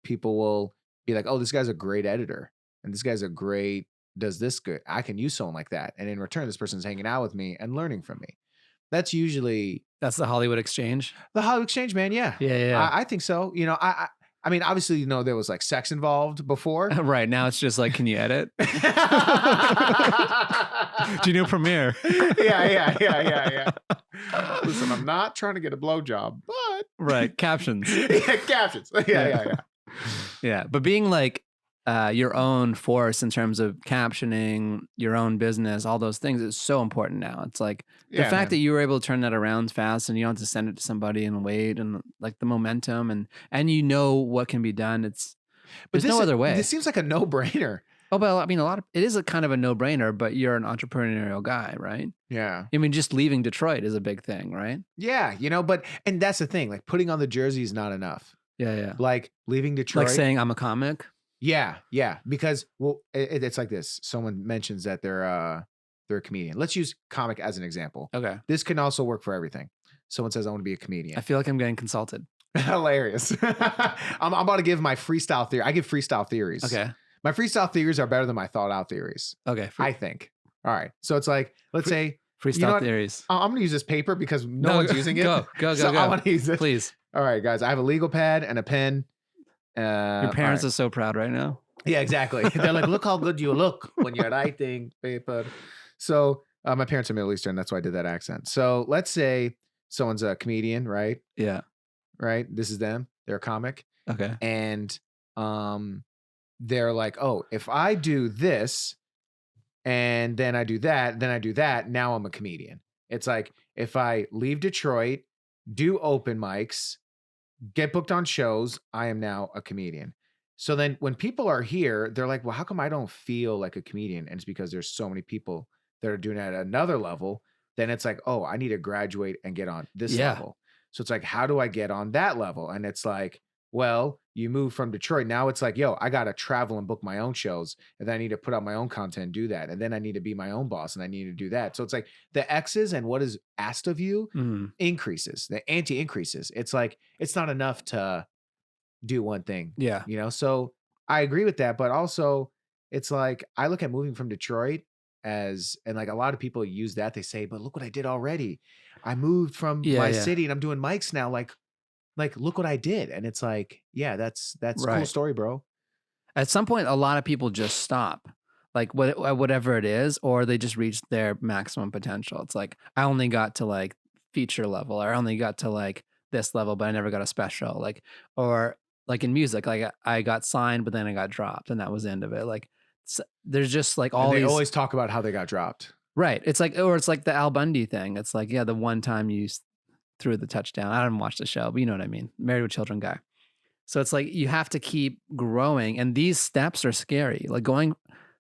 people will be like, oh, this guy's a great editor, and this guy's a great does this good. I can use someone like that, and in return, this person's hanging out with me and learning from me. That's usually That's the Hollywood exchange. the Hollywood exchange, man. Yeah, Yeah, yeah, I think so. I mean, obviously, there was like sex involved before. yeah. Right now, it's just like, can you edit? Do you know Premiere? Yeah. Listen, I'm not trying to get a blowjob, but Right, captions. yeah, captions. Yeah. Yeah, but being like your own force in terms of captioning your own business, all those things is so important now. It's like the Yeah, fact man. that you were able to turn that around fast and you don't have to send it to somebody and wait and like the momentum and you know what can be done. But There's no other this way. seems like a no-brainer. Oh, but I mean, it is a kind of a no brainer, but you're an entrepreneurial guy, right? Yeah. I mean, just leaving Detroit is a big thing, right? Yeah, but and that's the thing, like putting on the jersey is not enough. Yeah, yeah. Like leaving Like Detroit. saying I'm a comic. Yeah, because well, it's like this. Someone mentions that they're a comedian. Let's use comic as an example. Okay. This can also work for everything. Someone says I want to be a I comedian. feel like I'm getting consulted. Hilarious. I'm about to give my freestyle theory. I give freestyle theories. Okay. My freestyle theories are better than my thought out theories, Okay. I think. All right. So it's like, let's say, Freestyle what? theories. I'm going to use this paper because no one's using it. Go, So I want to use it. Please. All right, guys. I have a legal pad and a pen. Your parents are so proud right now. Yeah, exactly. They're like, look how good you look when you're writing paper. So my parents are Middle Eastern. That's why I did that accent. So let's say someone's a comedian, right? Yeah. Right. This is them. They're a comic. Okay. And they're like, oh, if I do this and then I do that, now I'm a comedian. It's like if I leave Detroit, do open mics, get booked on shows, I am now a comedian. So then when people are here, they're like, well, how come I don't feel like a comedian? And it's because there's so many people that are doing it at another level. Then it's like, oh, I need to graduate and get on this Yeah. level. So it's like, how do I get on that level? And it's like, well, you move from Detroit. Now it's like, yo, I got to travel and book my own shows. And then I need to put out my own content and do that. And then I need to be my own boss and I need to do that. So it's like the X's and what is asked of you increases, the anti increases. It's like, it's not enough to do one thing, Yeah. So I agree with that. But also, it's like, I look at moving from Detroit as, and like a lot of people use that. They say, but look what I did already. I moved from my city and I'm doing mics now. Like, look what I did. And it's like, yeah, that's a cool Right. story, bro. At some point, a lot of people just stop, like whatever it is, or they just reach their maximum potential. It's like, I only got to like feature level, or I only got to like this level, but I never got a special. Like, or like in music, like I got signed, but then I got dropped, and that was the end of it. Like, there's just like all And they these. always talk about how they got dropped. Right. It's like, or it's like the Al Bundy thing. It's like, yeah, the one time you threw the touchdown. I didn't watch the show, but you know what I mean. Married with Children guy. So it's like you have to keep growing, and these steps are scary. Like going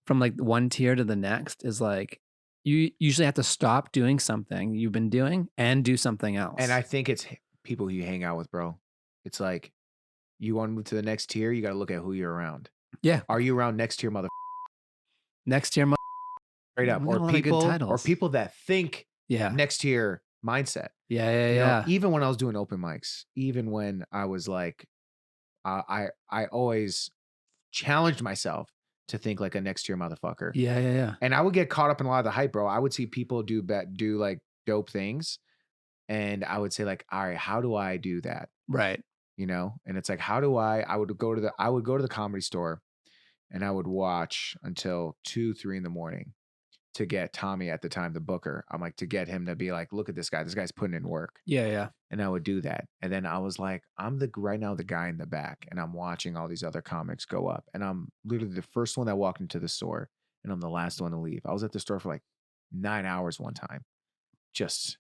from like one tier to the next is like you usually have to stop doing something you've been doing and do something else. And I think it's people who you hang out with, bro. It's like, you want to move to the next tier, you got to look at who you're around. Yeah. Are you around next tier mother? Next tier, Straight up. we got a Or lot of good people titles. that think Yeah. next tier mindset. Yeah. Even when I was doing open mics, even when I was like, I always challenged myself to think like a next tier motherfucker. Yeah. And I would get caught up in a lot of the hype, bro. I would see people do like dope things, and I would say like, all right, how do I do that? Right. And it's like, how do I would go to the comedy store and I would watch until 2, 3 in the morning. to get Tommy at the time, the booker. I'm like, to get him to be like, look at this guy. This guy's putting in work. Yeah, yeah. And I would do that. And then I was like, I'm the right now the guy in the back, and I'm watching all these other comics go up. And I'm literally the first one that walked into the store, and I'm the last one to leave. I was at the store for like 9 hours one time, just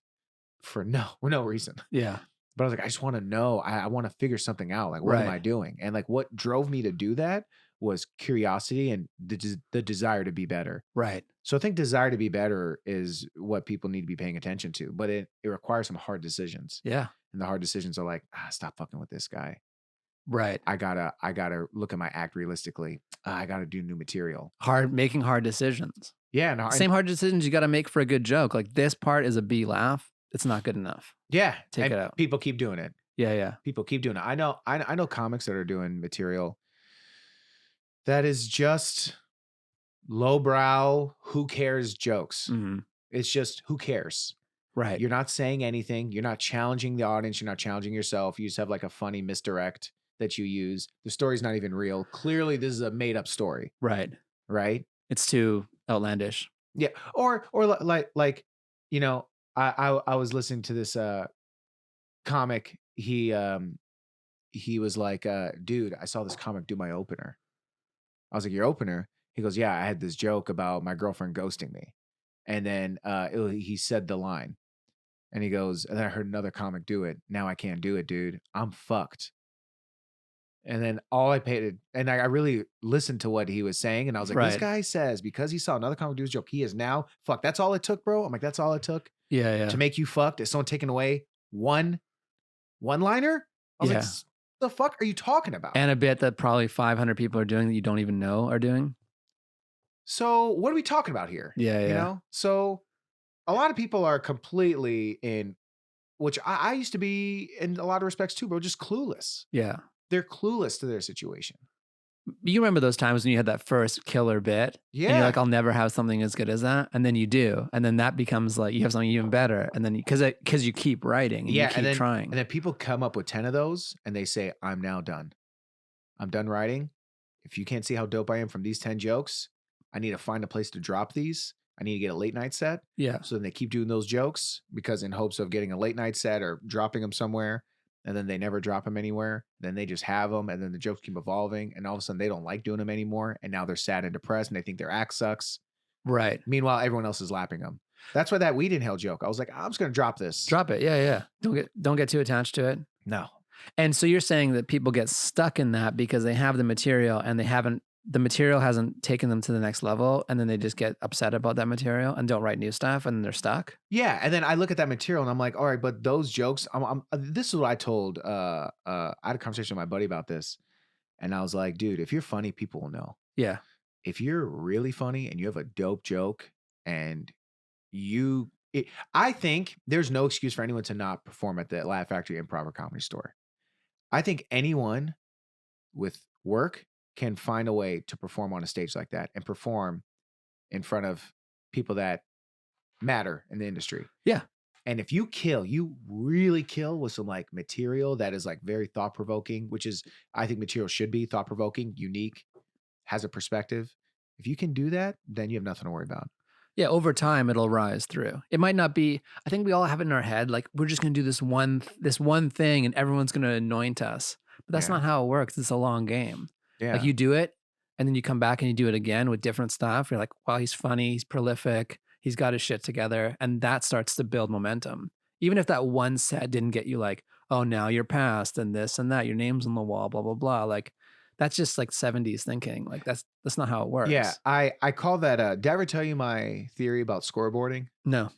for no reason. Yeah. But I was like, I just want to know. I want to figure something out. Like, what am Right. I doing? And like, what drove me to do that was curiosity and the desire to be better. Right. So I think desire to be better is what people need to be paying attention to, but it requires some hard decisions. Yeah. And the hard decisions are like, stop fucking with this guy. Right. I gotta look at my act realistically. I gotta do new material. Making hard decisions. Yeah, Same hard decisions you got to make for a good joke. Like this part is a B laugh. It's not good enough. yeah, Take and it out. people keep doing it. Yeah, yeah. People keep doing it. I know comics that are doing material that is just lowbrow, who cares jokes. Hmm. It's just who cares. Right. You're not saying anything. You're not challenging the audience. You're not challenging yourself. You just have like a funny misdirect that you use. The story's not even real. Clearly, this is a made up story, Right. right? It's too outlandish. Yeah. Or like, you know, I was listening to this comic. He was like, dude, I saw this comic do my opener. I was like, your opener? He goes, yeah, I had this joke about my girlfriend ghosting me. And then he said the line. And he goes, and then I heard another comic do it. Now I can't do it, dude. I'm fucked. And then all I paid, and I really listened to what he was saying. And I was like, this Right. guy says, because he saw another comic do his joke, he is now fucked. That's all it took, bro. I'm like, that's all it took Yeah, yeah. to make you fucked. Is someone taking away one liner? I was like, Yeah. the fuck are you talking about? And a bit that probably 500 people are doing that you don't even know are doing. So what are we talking about here? Yeah, You yeah. know? So a lot of people are completely in, which I used to be in a lot of respects too, bro, just clueless. Yeah. They're clueless to their situation. You remember those times when you had that first killer bit? And you're Yeah. like, I'll never have something as good as that. And then you do. And then that becomes like you have something even better. And then because you keep writing and you keep trying. And then people come up with 10 of those and they say, I'm now done. I'm done writing. If you can't see how dope I am from these 10 jokes, I need to find a place to drop these. I need to get a late night set. Yeah. So then they keep doing those jokes because in hopes of getting a late night set or dropping them somewhere. And then they never drop them anywhere. Then they just have them. And then the jokes keep evolving. And all of a sudden they don't like doing them anymore. And now they're sad and depressed and they think their act sucks. Right. Meanwhile, everyone else is lapping them. That's why that weed inhale joke. I was like, I'm just going to drop this. Drop it. Yeah, yeah. Don't get too attached to it. No. And so you're saying that people get stuck in that because they have the material and the material hasn't taken them to the next level, and then they just get upset about that material and don't write new stuff, and they're stuck. Yeah, and then I look at that material and I'm like, all right, but those jokes. This is what I told. I had a conversation with my buddy about this, and I was like, dude, if you're funny, people will know. Yeah. If you're really funny and you have a dope joke, and I think there's no excuse for anyone to not perform at the Laugh Factory Improv or Comedy Store. I think anyone with work can find a way to perform on a stage like that and perform in front of people that matter in the industry. Yeah. And if you really kill with some like material that is like very thought provoking, which is, I think material should be thought provoking, unique, has a perspective. If you can do that, then you have nothing to worry about. Yeah, over time it'll rise through. It might not be. I think we all have it in our head, like we're just gonna do this one thing, and everyone's gonna anoint us. But that's Yeah. not how it works. It's a long game. Yeah. Like you do it, and then you come back and you do it again with different stuff. You're like, wow, he's funny, he's prolific, he's got his shit together, and that starts to build momentum. Even if that one set didn't get you like, oh, now you're past and this and that, your name's on the wall, blah blah blah. Like that's just like 70s thinking. Like that's not how it works. Yeah. I call that, did I ever tell you my theory about scoreboarding? No.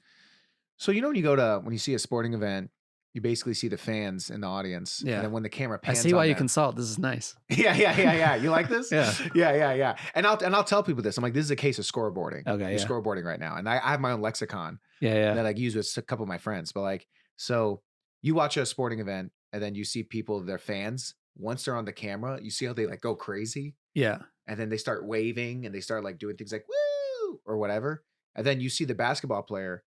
So when you see a sporting event, you basically see the fans in the audience. Yeah. And then when the camera I pans see why on you them- consult. This is nice. Yeah. You like this? Yeah. Yeah. And I'll tell people this. I'm like, this is a case of scoreboarding. Okay, You're yeah. scoreboarding right now. And I have my own lexicon Yeah. that I use with a couple of my friends. But like, so you watch a sporting event and then you see people, their fans, once they're on the camera, you see how they like go crazy. Yeah. And then they start waving and they start like doing things like woo or whatever. And then you see the basketball player,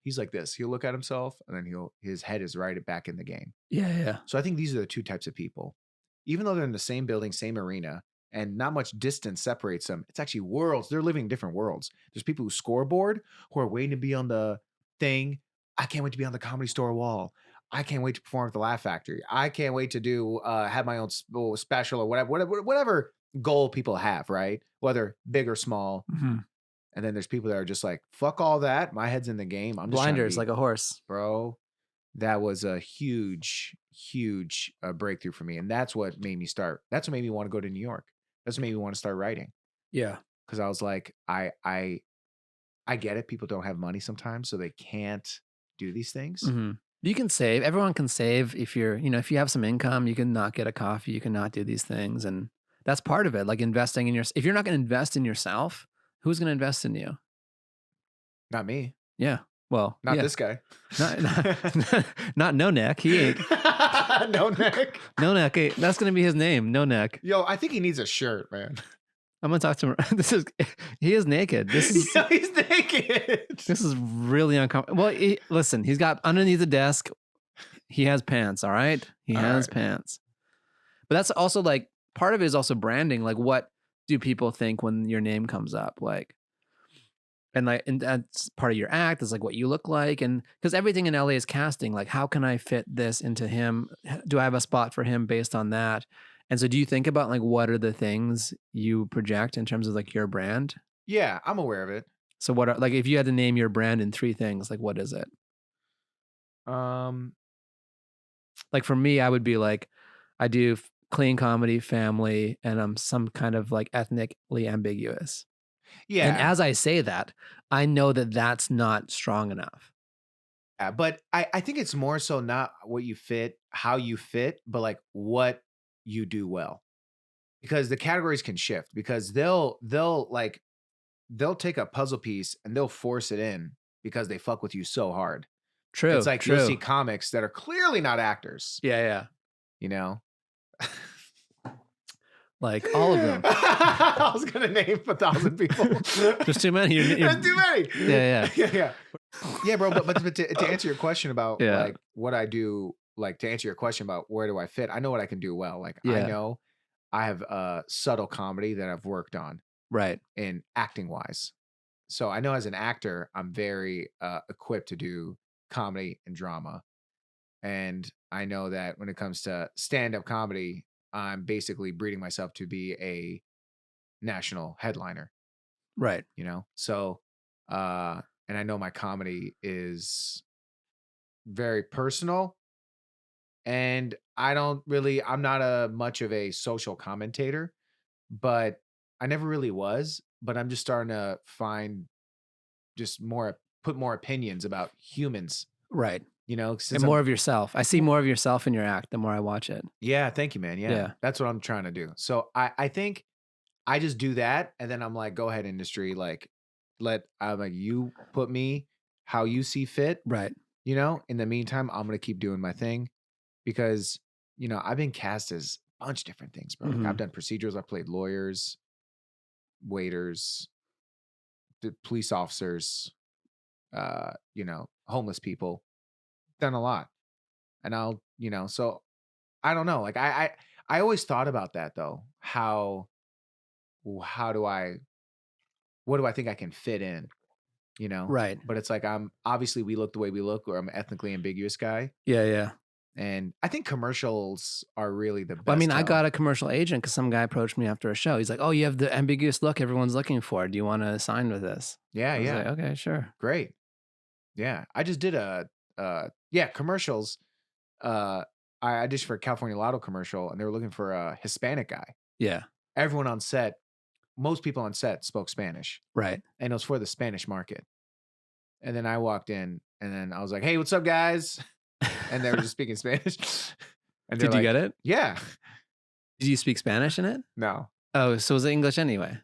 he's like this. He'll look at himself and then his head is right back in the game. Yeah. So I think these are the two types of people. Even though they're in the same building, same arena, and not much distance separates them. It's actually worlds. They're living in different worlds. There's people who scoreboard who are waiting to be on the thing. I can't wait to be on the Comedy Store wall. I can't wait to perform at the Laugh Factory. I can't wait to do have my own special or whatever goal people have, right? Whether big or small. Mhm. And then there's people that are just like, fuck all that. My head's in the game. I'm just trying to Blinders be, like a horse. bro. That was a huge, huge breakthrough for me. And that's what made me start. That's what made me want to go to New York. That's what made me want to start writing. Yeah. Because I was like, I get it. People don't have money sometimes, so they can't do these things. Mm-hmm. You can save. Everyone can save if you're, if you have some income, you can not get a coffee, you can not do these things. And that's part of it. Like investing in if you're not going to invest in yourself, who's going to invest in you? Not me. Yeah. Well, not yeah. this guy. Not No Neck. He ain't. No Neck. No Neck. That's going to be his name. No Neck. Yo, I think he needs a shirt, man. I'm going to talk to him. He is naked. He's naked. This is really uncomfortable. Well, listen, he's got underneath the desk, he has pants. All right. He has pants. But that's also like, part of it is also branding. Like, what do people think when your name comes up? Like, and that's part of your act. Is like what you look like. And because everything in LA is casting, like, how can I fit this into him? Do I have a spot for him based on that? And so do you think about like, what are the things you project in terms of like your brand? Yeah, I'm aware of it. So what are, like, if you had to name your brand in 3 things, like, what is it? Like for me, I would be like, I do clean comedy, family, and I'm some kind of like ethnically ambiguous. Yeah. And as I say that, I know that that's not strong enough. Yeah, but I think it's more so not what you fit, how you fit, but like what you do well. Because the categories can shift because they'll take a puzzle piece and they'll force it in because they fuck with you so hard. True. It's like you'll see comics that are clearly not actors. Yeah. You know? Like all of them. I was gonna name 1,000 people. There's too many. There's too many. Yeah. Yeah, bro. But to answer your question about Yeah. like what I do, like to answer your question about where do I fit, I know what I can do well. Like I Yeah. know I have subtle comedy that I've worked on, Right. in acting wise. So I know as an actor, I'm very equipped to do comedy and drama. And I know that when it comes to stand-up comedy, I'm basically breeding myself to be a national headliner, Right. you know? So, and I know my comedy is very personal and I'm not much of a social commentator, but I never really was, but I'm just starting to find put more opinions about humans, Right. you know, And more of yourself. I see more of yourself in your act the more I watch it. Yeah, thank you, man. Yeah. Yeah. That's what I'm trying to do. So I think I just do that and then I'm like, go ahead, industry, like I'm like, you put me how you see fit. Right. You know, in the meantime, I'm gonna keep doing my thing because, you know, I've been cast as a bunch of different things, bro. Like, I've done procedurals, I've played lawyers, waiters, police officers, you know, homeless people. Done a lot. And so I don't know. Like I always thought about that though. How do I what do I think I can fit in? You know? Right. But it's like obviously we look the way we look, or I'm an ethnically ambiguous guy. Yeah. And I think commercials are really the best. Well, I mean, I help. got a commercial agent because some guy approached me after a show. He's like, "Oh, you have the ambiguous look everyone's looking for. Do you want to sign with this?" Yeah, I was yeah. like, okay, sure. Great. Yeah. I just did commercials. I did for a California Lotto commercial and they were looking for a Hispanic guy. Yeah. Everyone on set, most people on set spoke Spanish. Right. And it was for the Spanish market. And then I walked in and then I was like, "Hey, what's up, guys?" And they were just speaking Spanish. And Did you get it? Yeah. Did you speak Spanish in it? No. Oh, so was it English anyway?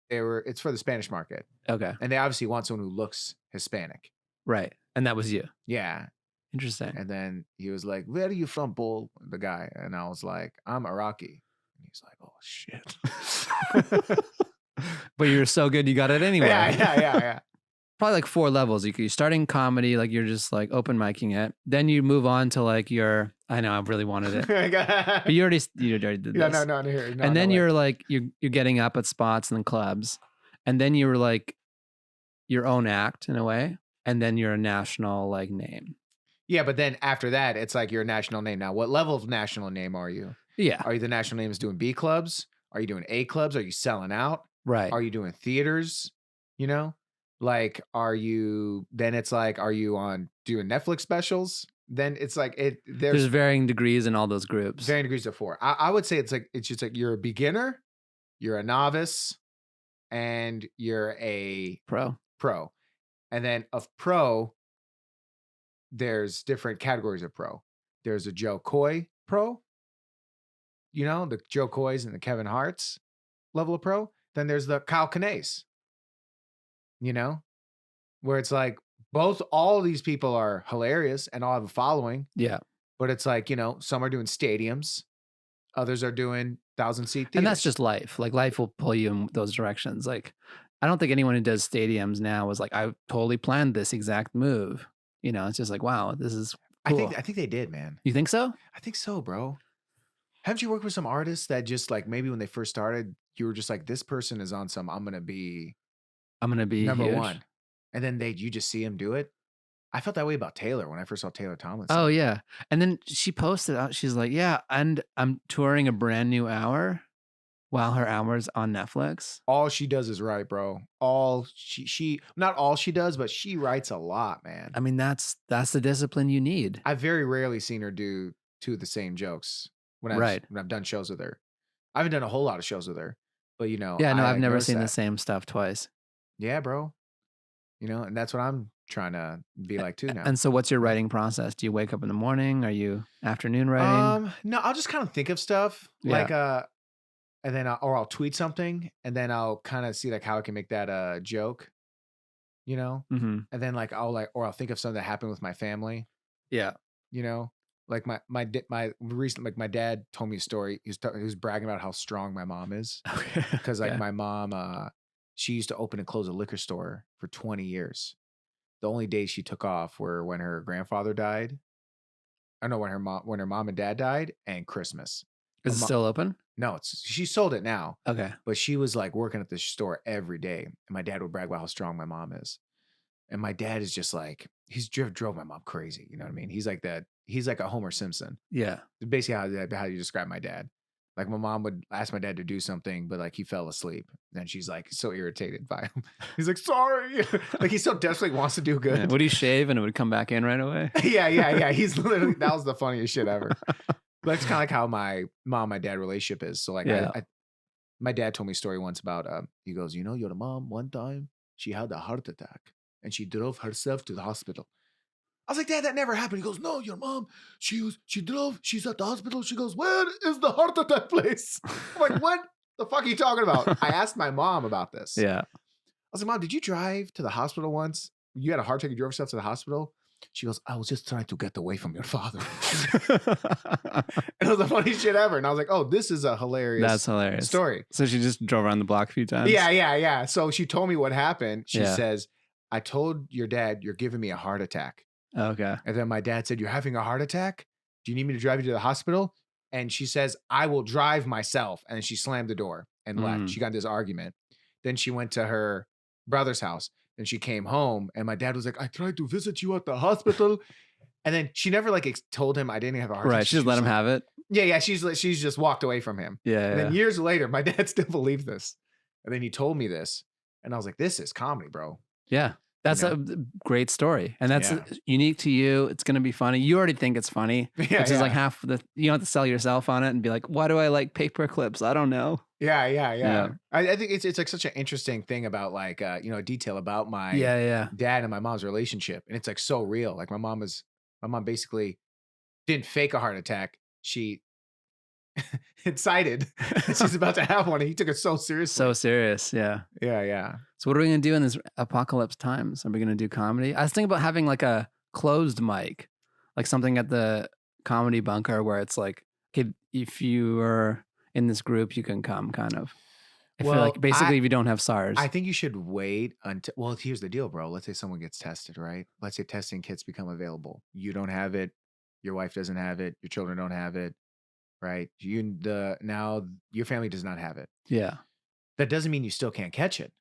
It's for the Spanish market. Okay. And they obviously want someone who looks Hispanic. Right. And that was you. Yeah. Interesting. And then he was like, "Where are you from, Paul?" The guy. And I was like, "I'm Iraqi." And he's like, "Oh shit." But you were so good you got it anyway. Yeah. probably like 4 levels. You're starting comedy, like you're just like open micing it. Then you move on to like I know I really wanted it, but you already did Yeah, no, this. no, no, here, no, And no then way. you're like you're getting up at spots and clubs, and then you're like your own act in a way, and then you're a national like name. Yeah, but then after that, it's like you're a national name. Now, what level of national name are you? Yeah, Are you the national name is doing B clubs? Are you doing A clubs? Are you selling out? right. Are you doing theaters? You know, like, are you? Then it's like, are you on doing Netflix specials? Then it's like There's There's varying degrees in all those groups. varying degrees of four. I would say it's just like you're a beginner, you're a novice, and you're a Pro. pro. And then of pro, there's different categories of pro. There's a Joe Coy pro, the Joe Coys and the Kevin Harts level of pro. Then there's the Kyle Kinase, you know, where it's like all these people are hilarious and all have a following, Yeah. but it's like, some are doing stadiums, others are doing 1,000-seat And that's theaters. just life. Like life will pull you in those directions. Like I don't think anyone who does stadiums now was like, I totally planned this exact move. It's just like, wow, this is I think cool. I think they did, man. You think so? I think so, bro. Haven't you worked with some artists that just like maybe when they first started, you were just like, this person is on some, I'm gonna be I'm gonna be number huge. one. And then you just see him do it. I felt that way about Taylor when I first saw Taylor Oh Tomlinson. yeah. And then she posted out, she's like, yeah, and I'm touring a brand new hour while her hour's on Netflix. All she does is write, bro. All she not all she does, but she writes a lot, man. I mean, that's the discipline you need. I've very rarely seen her do two of the same jokes Right. when I've done shows with her. I haven't done a whole lot of shows with her, but Yeah, no, I I've like never noticed seen the that. same stuff twice. Yeah, bro. And that's what I'm trying to be like too now. And so what's your writing process? Do you wake up in the morning? Are you afternoon writing? No, I'll just kind of think of stuff Yeah. like and then I'll tweet something and then I'll kind of see like how I can make that a joke, you know? Mhm. And then I'll think of something that happened with my family, Yeah. you know? Like my recent like my dad told me a story. He was bragging about how strong my mom is Okay. because like Okay. my mom she used to open and close a liquor store for 20 years. The only days she took off were when her grandfather died. I know when her mom and dad died and Christmas. My Is it mo- still open? no, she sold it now, Okay. but she was like working at the store every day. And my dad would brag about how strong my mom is. And my dad is just like drove my mom crazy. You know what I mean? He's like that. He's like a Homer Simpson. Yeah. Basically, how you describe my dad. Like my mom would ask my dad to do something, but like he fell asleep. And she's like so irritated by him. He's like, sorry. Like he so desperately wants to do Yeah. good. Would he shave and it would come back in right away? Yeah. He's literally that was the funniest shit ever. But it's kind of like how my mom, my dad relationship is. So like Yeah. my dad told me a story once about he goes, your mom one time she had a heart attack and she drove herself to the hospital. I was like, Dad, that never happened. He goes, no, your mom, she's at the hospital. She goes, where is the heart attack place? I'm like, what the fuck are you talking about? I asked my mom about this. Yeah. I was like, Mom, did you drive to the hospital once? You had a heart attack, you drove yourself to the hospital? She goes, I was just trying to get away from your father. And it was the funniest shit ever. And I was like, oh, this is a hilarious That's hilarious. story. So she just drove around the block a few times? Yeah. So she told me what happened. She Yeah. says, I told your dad you're giving me a heart attack. Okay. And then my dad said, you're having a heart attack? Do you need me to drive you to the hospital? And she says, I will drive myself. And then she slammed the door and left. She got into this argument. Then she went to her brother's house. Then she came home and my dad was like, I tried to visit you at the hospital. And then she never told him I didn't have a heart attack. Right. She just let him have it. Yeah. She's just walked away from him. Yeah. And then years later, my dad still believed this. And then he told me this. And I was like, this is comedy, bro. Yeah. That's a great story. And that's unique to you. It's going to be funny. You already think it's funny, which is like half you don't have to sell yourself on it and be like, why do I like paper clips? I don't know. Yeah. I think it's like such an interesting thing about like, a detail about my dad and my mom's relationship. And it's like so real. Like my mom basically didn't fake a heart attack. She incited she's about to have one and he took it so seriously. So serious. Yeah. Yeah. So what are we going to do in this apocalypse times? Are we going to do comedy? I was thinking about having like a closed mic, like something at the comedy bunker where it's like, okay, if you are in this group, you can come kind of. I feel like basically if you don't have SARS. I think you should wait until, well, here's the deal, bro. Let's say someone gets tested, right? Let's say testing kits become available. You don't have it. Your wife doesn't have it. Your children don't have it, right? Now your family does not have it. Yeah. That doesn't mean you still can't catch it.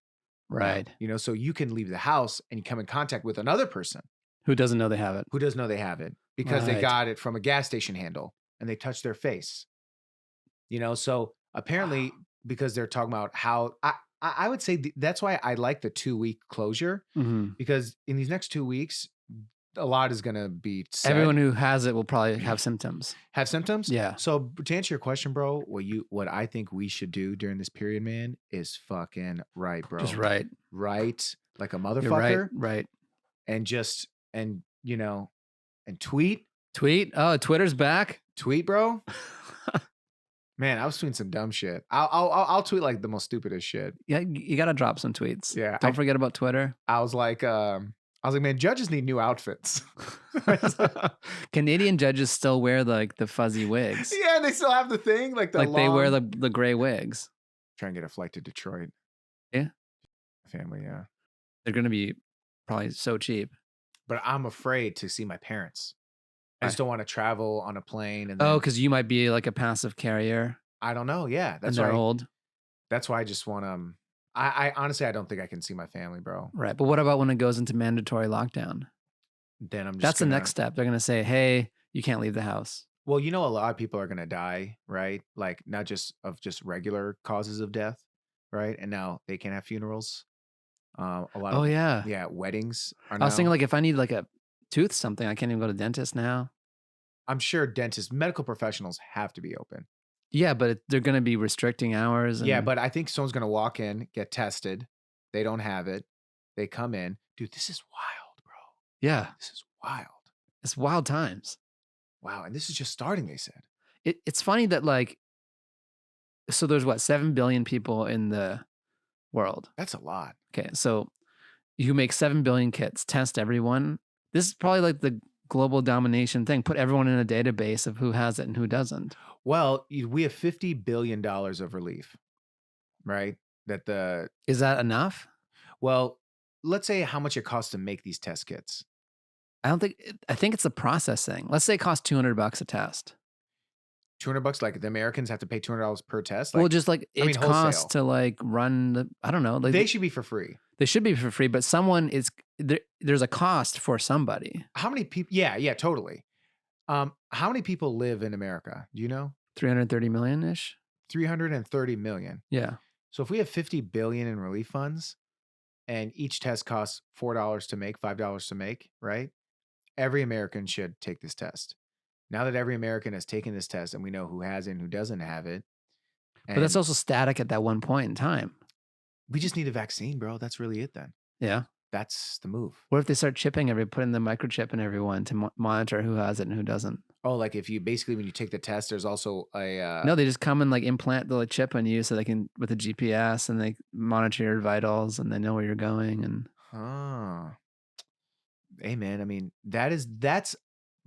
Right. Now, so you can leave the house and you come in contact with another person Who doesn't know they have it? who doesn't know they have it because they Right. got it from a gas station handle and they touched their face. So apparently because they're talking about how I would say that's why I like the 2-week closure, Mhm. because in these next 2 weeks, a lot is gonna be said. Everyone who has it will probably have symptoms. Have symptoms. Yeah. So to answer your question, bro, what I think we should do during this period, man, is fucking right, bro. Just right. Right, like a You're motherfucker, right. and tweet, Tweet. Oh, Twitter's back. bro. Man, I was tweeting some dumb shit. I'll tweet like the most stupidest shit. Yeah, you got to drop some tweets. Yeah, Don't forget about Twitter. I was like, man, judges need new outfits. Canadian judges still wear like the fuzzy wigs. Yeah, they still have the thing, like the like long... they wear the gray wigs. Try and get a flight to Detroit. Yeah. Family, yeah. They're going to be probably so cheap. But I'm afraid to see my parents. I just don't want to travel on a plane. And because you might be like a passive carrier. I don't know. Yeah, that's why they're old. That's why I just want to. I honestly, I don't think I can see my family, bro. Right, but what about when it goes into mandatory lockdown? Then I'm just. That's the next step. They're gonna say, "Hey, you can't leave the house." Well, a lot of people are gonna die, right? Like not just of just regular causes of death, right? And now they can't have funerals. A lot. Oh yeah, weddings are. I was thinking like if I need like a tooth something, I can't even go to the dentist now. I'm sure dentists, medical professionals have to be open. Yeah, but they're going to be restricting hours. Yeah, but I think someone's going to walk in, get tested. They don't have it. They come in. Dude, this is wild, bro. Yeah. This is wild. It's wild times. Wow. And this is just starting, they said. It's funny that so there's what, 7 billion people in the world. That's a lot. Okay, so you make 7 billion kits, test everyone. This is probably like the global domination thing. Put everyone in a database of who has it and who doesn't. Well, we have $50 billion of relief, right? Is that enough? Well, let's say how much it costs to make these test kits. I think it's the process thing. Let's say it costs $200 a test. $200, like the Americans have to pay $200 per test. Well, just like it costs to like run I don't know. Like they should be for free. They should be for free, but there's a cost for somebody. How many people? Yeah, totally. How many people live in America? Do you know? 330 million-ish. 330 million. Yeah. So if we have 50 billion in relief funds and each test costs $4 to make, $5 to make, right? Every American should take this test. Now that every American has taken this test and we know who has it and who doesn't have it. But that's also static at that one point in time. We just need a vaccine, bro. That's really it then. Yeah. That's the move. What if they start putting the microchip in everyone to monitor who has it and who doesn't? Oh, like if you basically, when you take the test, there's also a... No, they just come and like implant the chip on you so they can, with a GPS, and they monitor your vitals and they know where you're going. And hey man, I mean, that's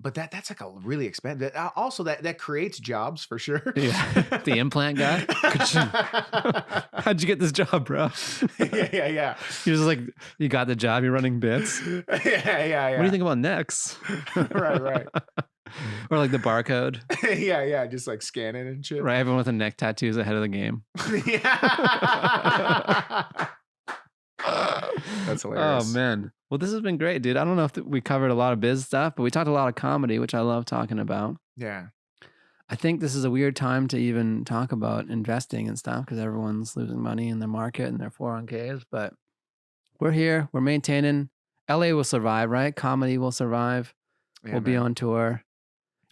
like a really expensive. Also, that creates jobs for sure. Yeah. The implant guy. How'd you get this job, bro? Yeah. You're just like, you got the job. You're running bits. Yeah. What do you think about next? Right. Or like the barcode. Yeah. Just like scanning and shit. Right. Everyone with a neck tattoo is ahead of the game. Yeah. That's hilarious. Oh man. Well, this has been great, dude. I don't know if we covered a lot of biz stuff, but we talked a lot of comedy, which I love talking about. Yeah. I think this is a weird time to even talk about investing and stuff because everyone's losing money in the market and their 401ks. But we're here. We're maintaining. LA will survive, right? Comedy will survive. Yeah, we'll be on tour.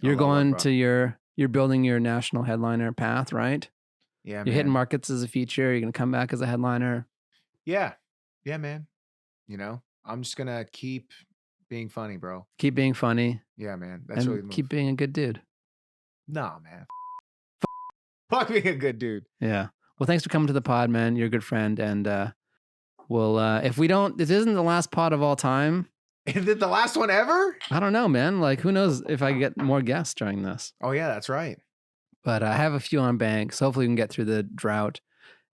You're you're building your national headliner path, right? Yeah, You're hitting markets as a feature. You're going to come back as a headliner. Yeah, man. I'm just going to keep being funny, bro. Keep being funny. Yeah, man. That's really the move. Keep being a good dude. Nah, man. Fuck being a good dude. Yeah. Well, thanks for coming to the pod, man. You're a good friend. And if this isn't the last pod of all time. Is it the last one ever? I don't know, man. Like, who knows if I get more guests during this. Oh, yeah, that's right. But I have a few on bank. So hopefully we can get through the drought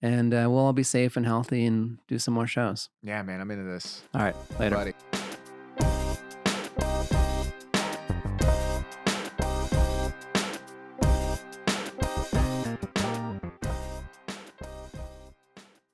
and we'll all be safe and healthy and do some more shows. Yeah, man, I'm into this. All right, later. Buddy.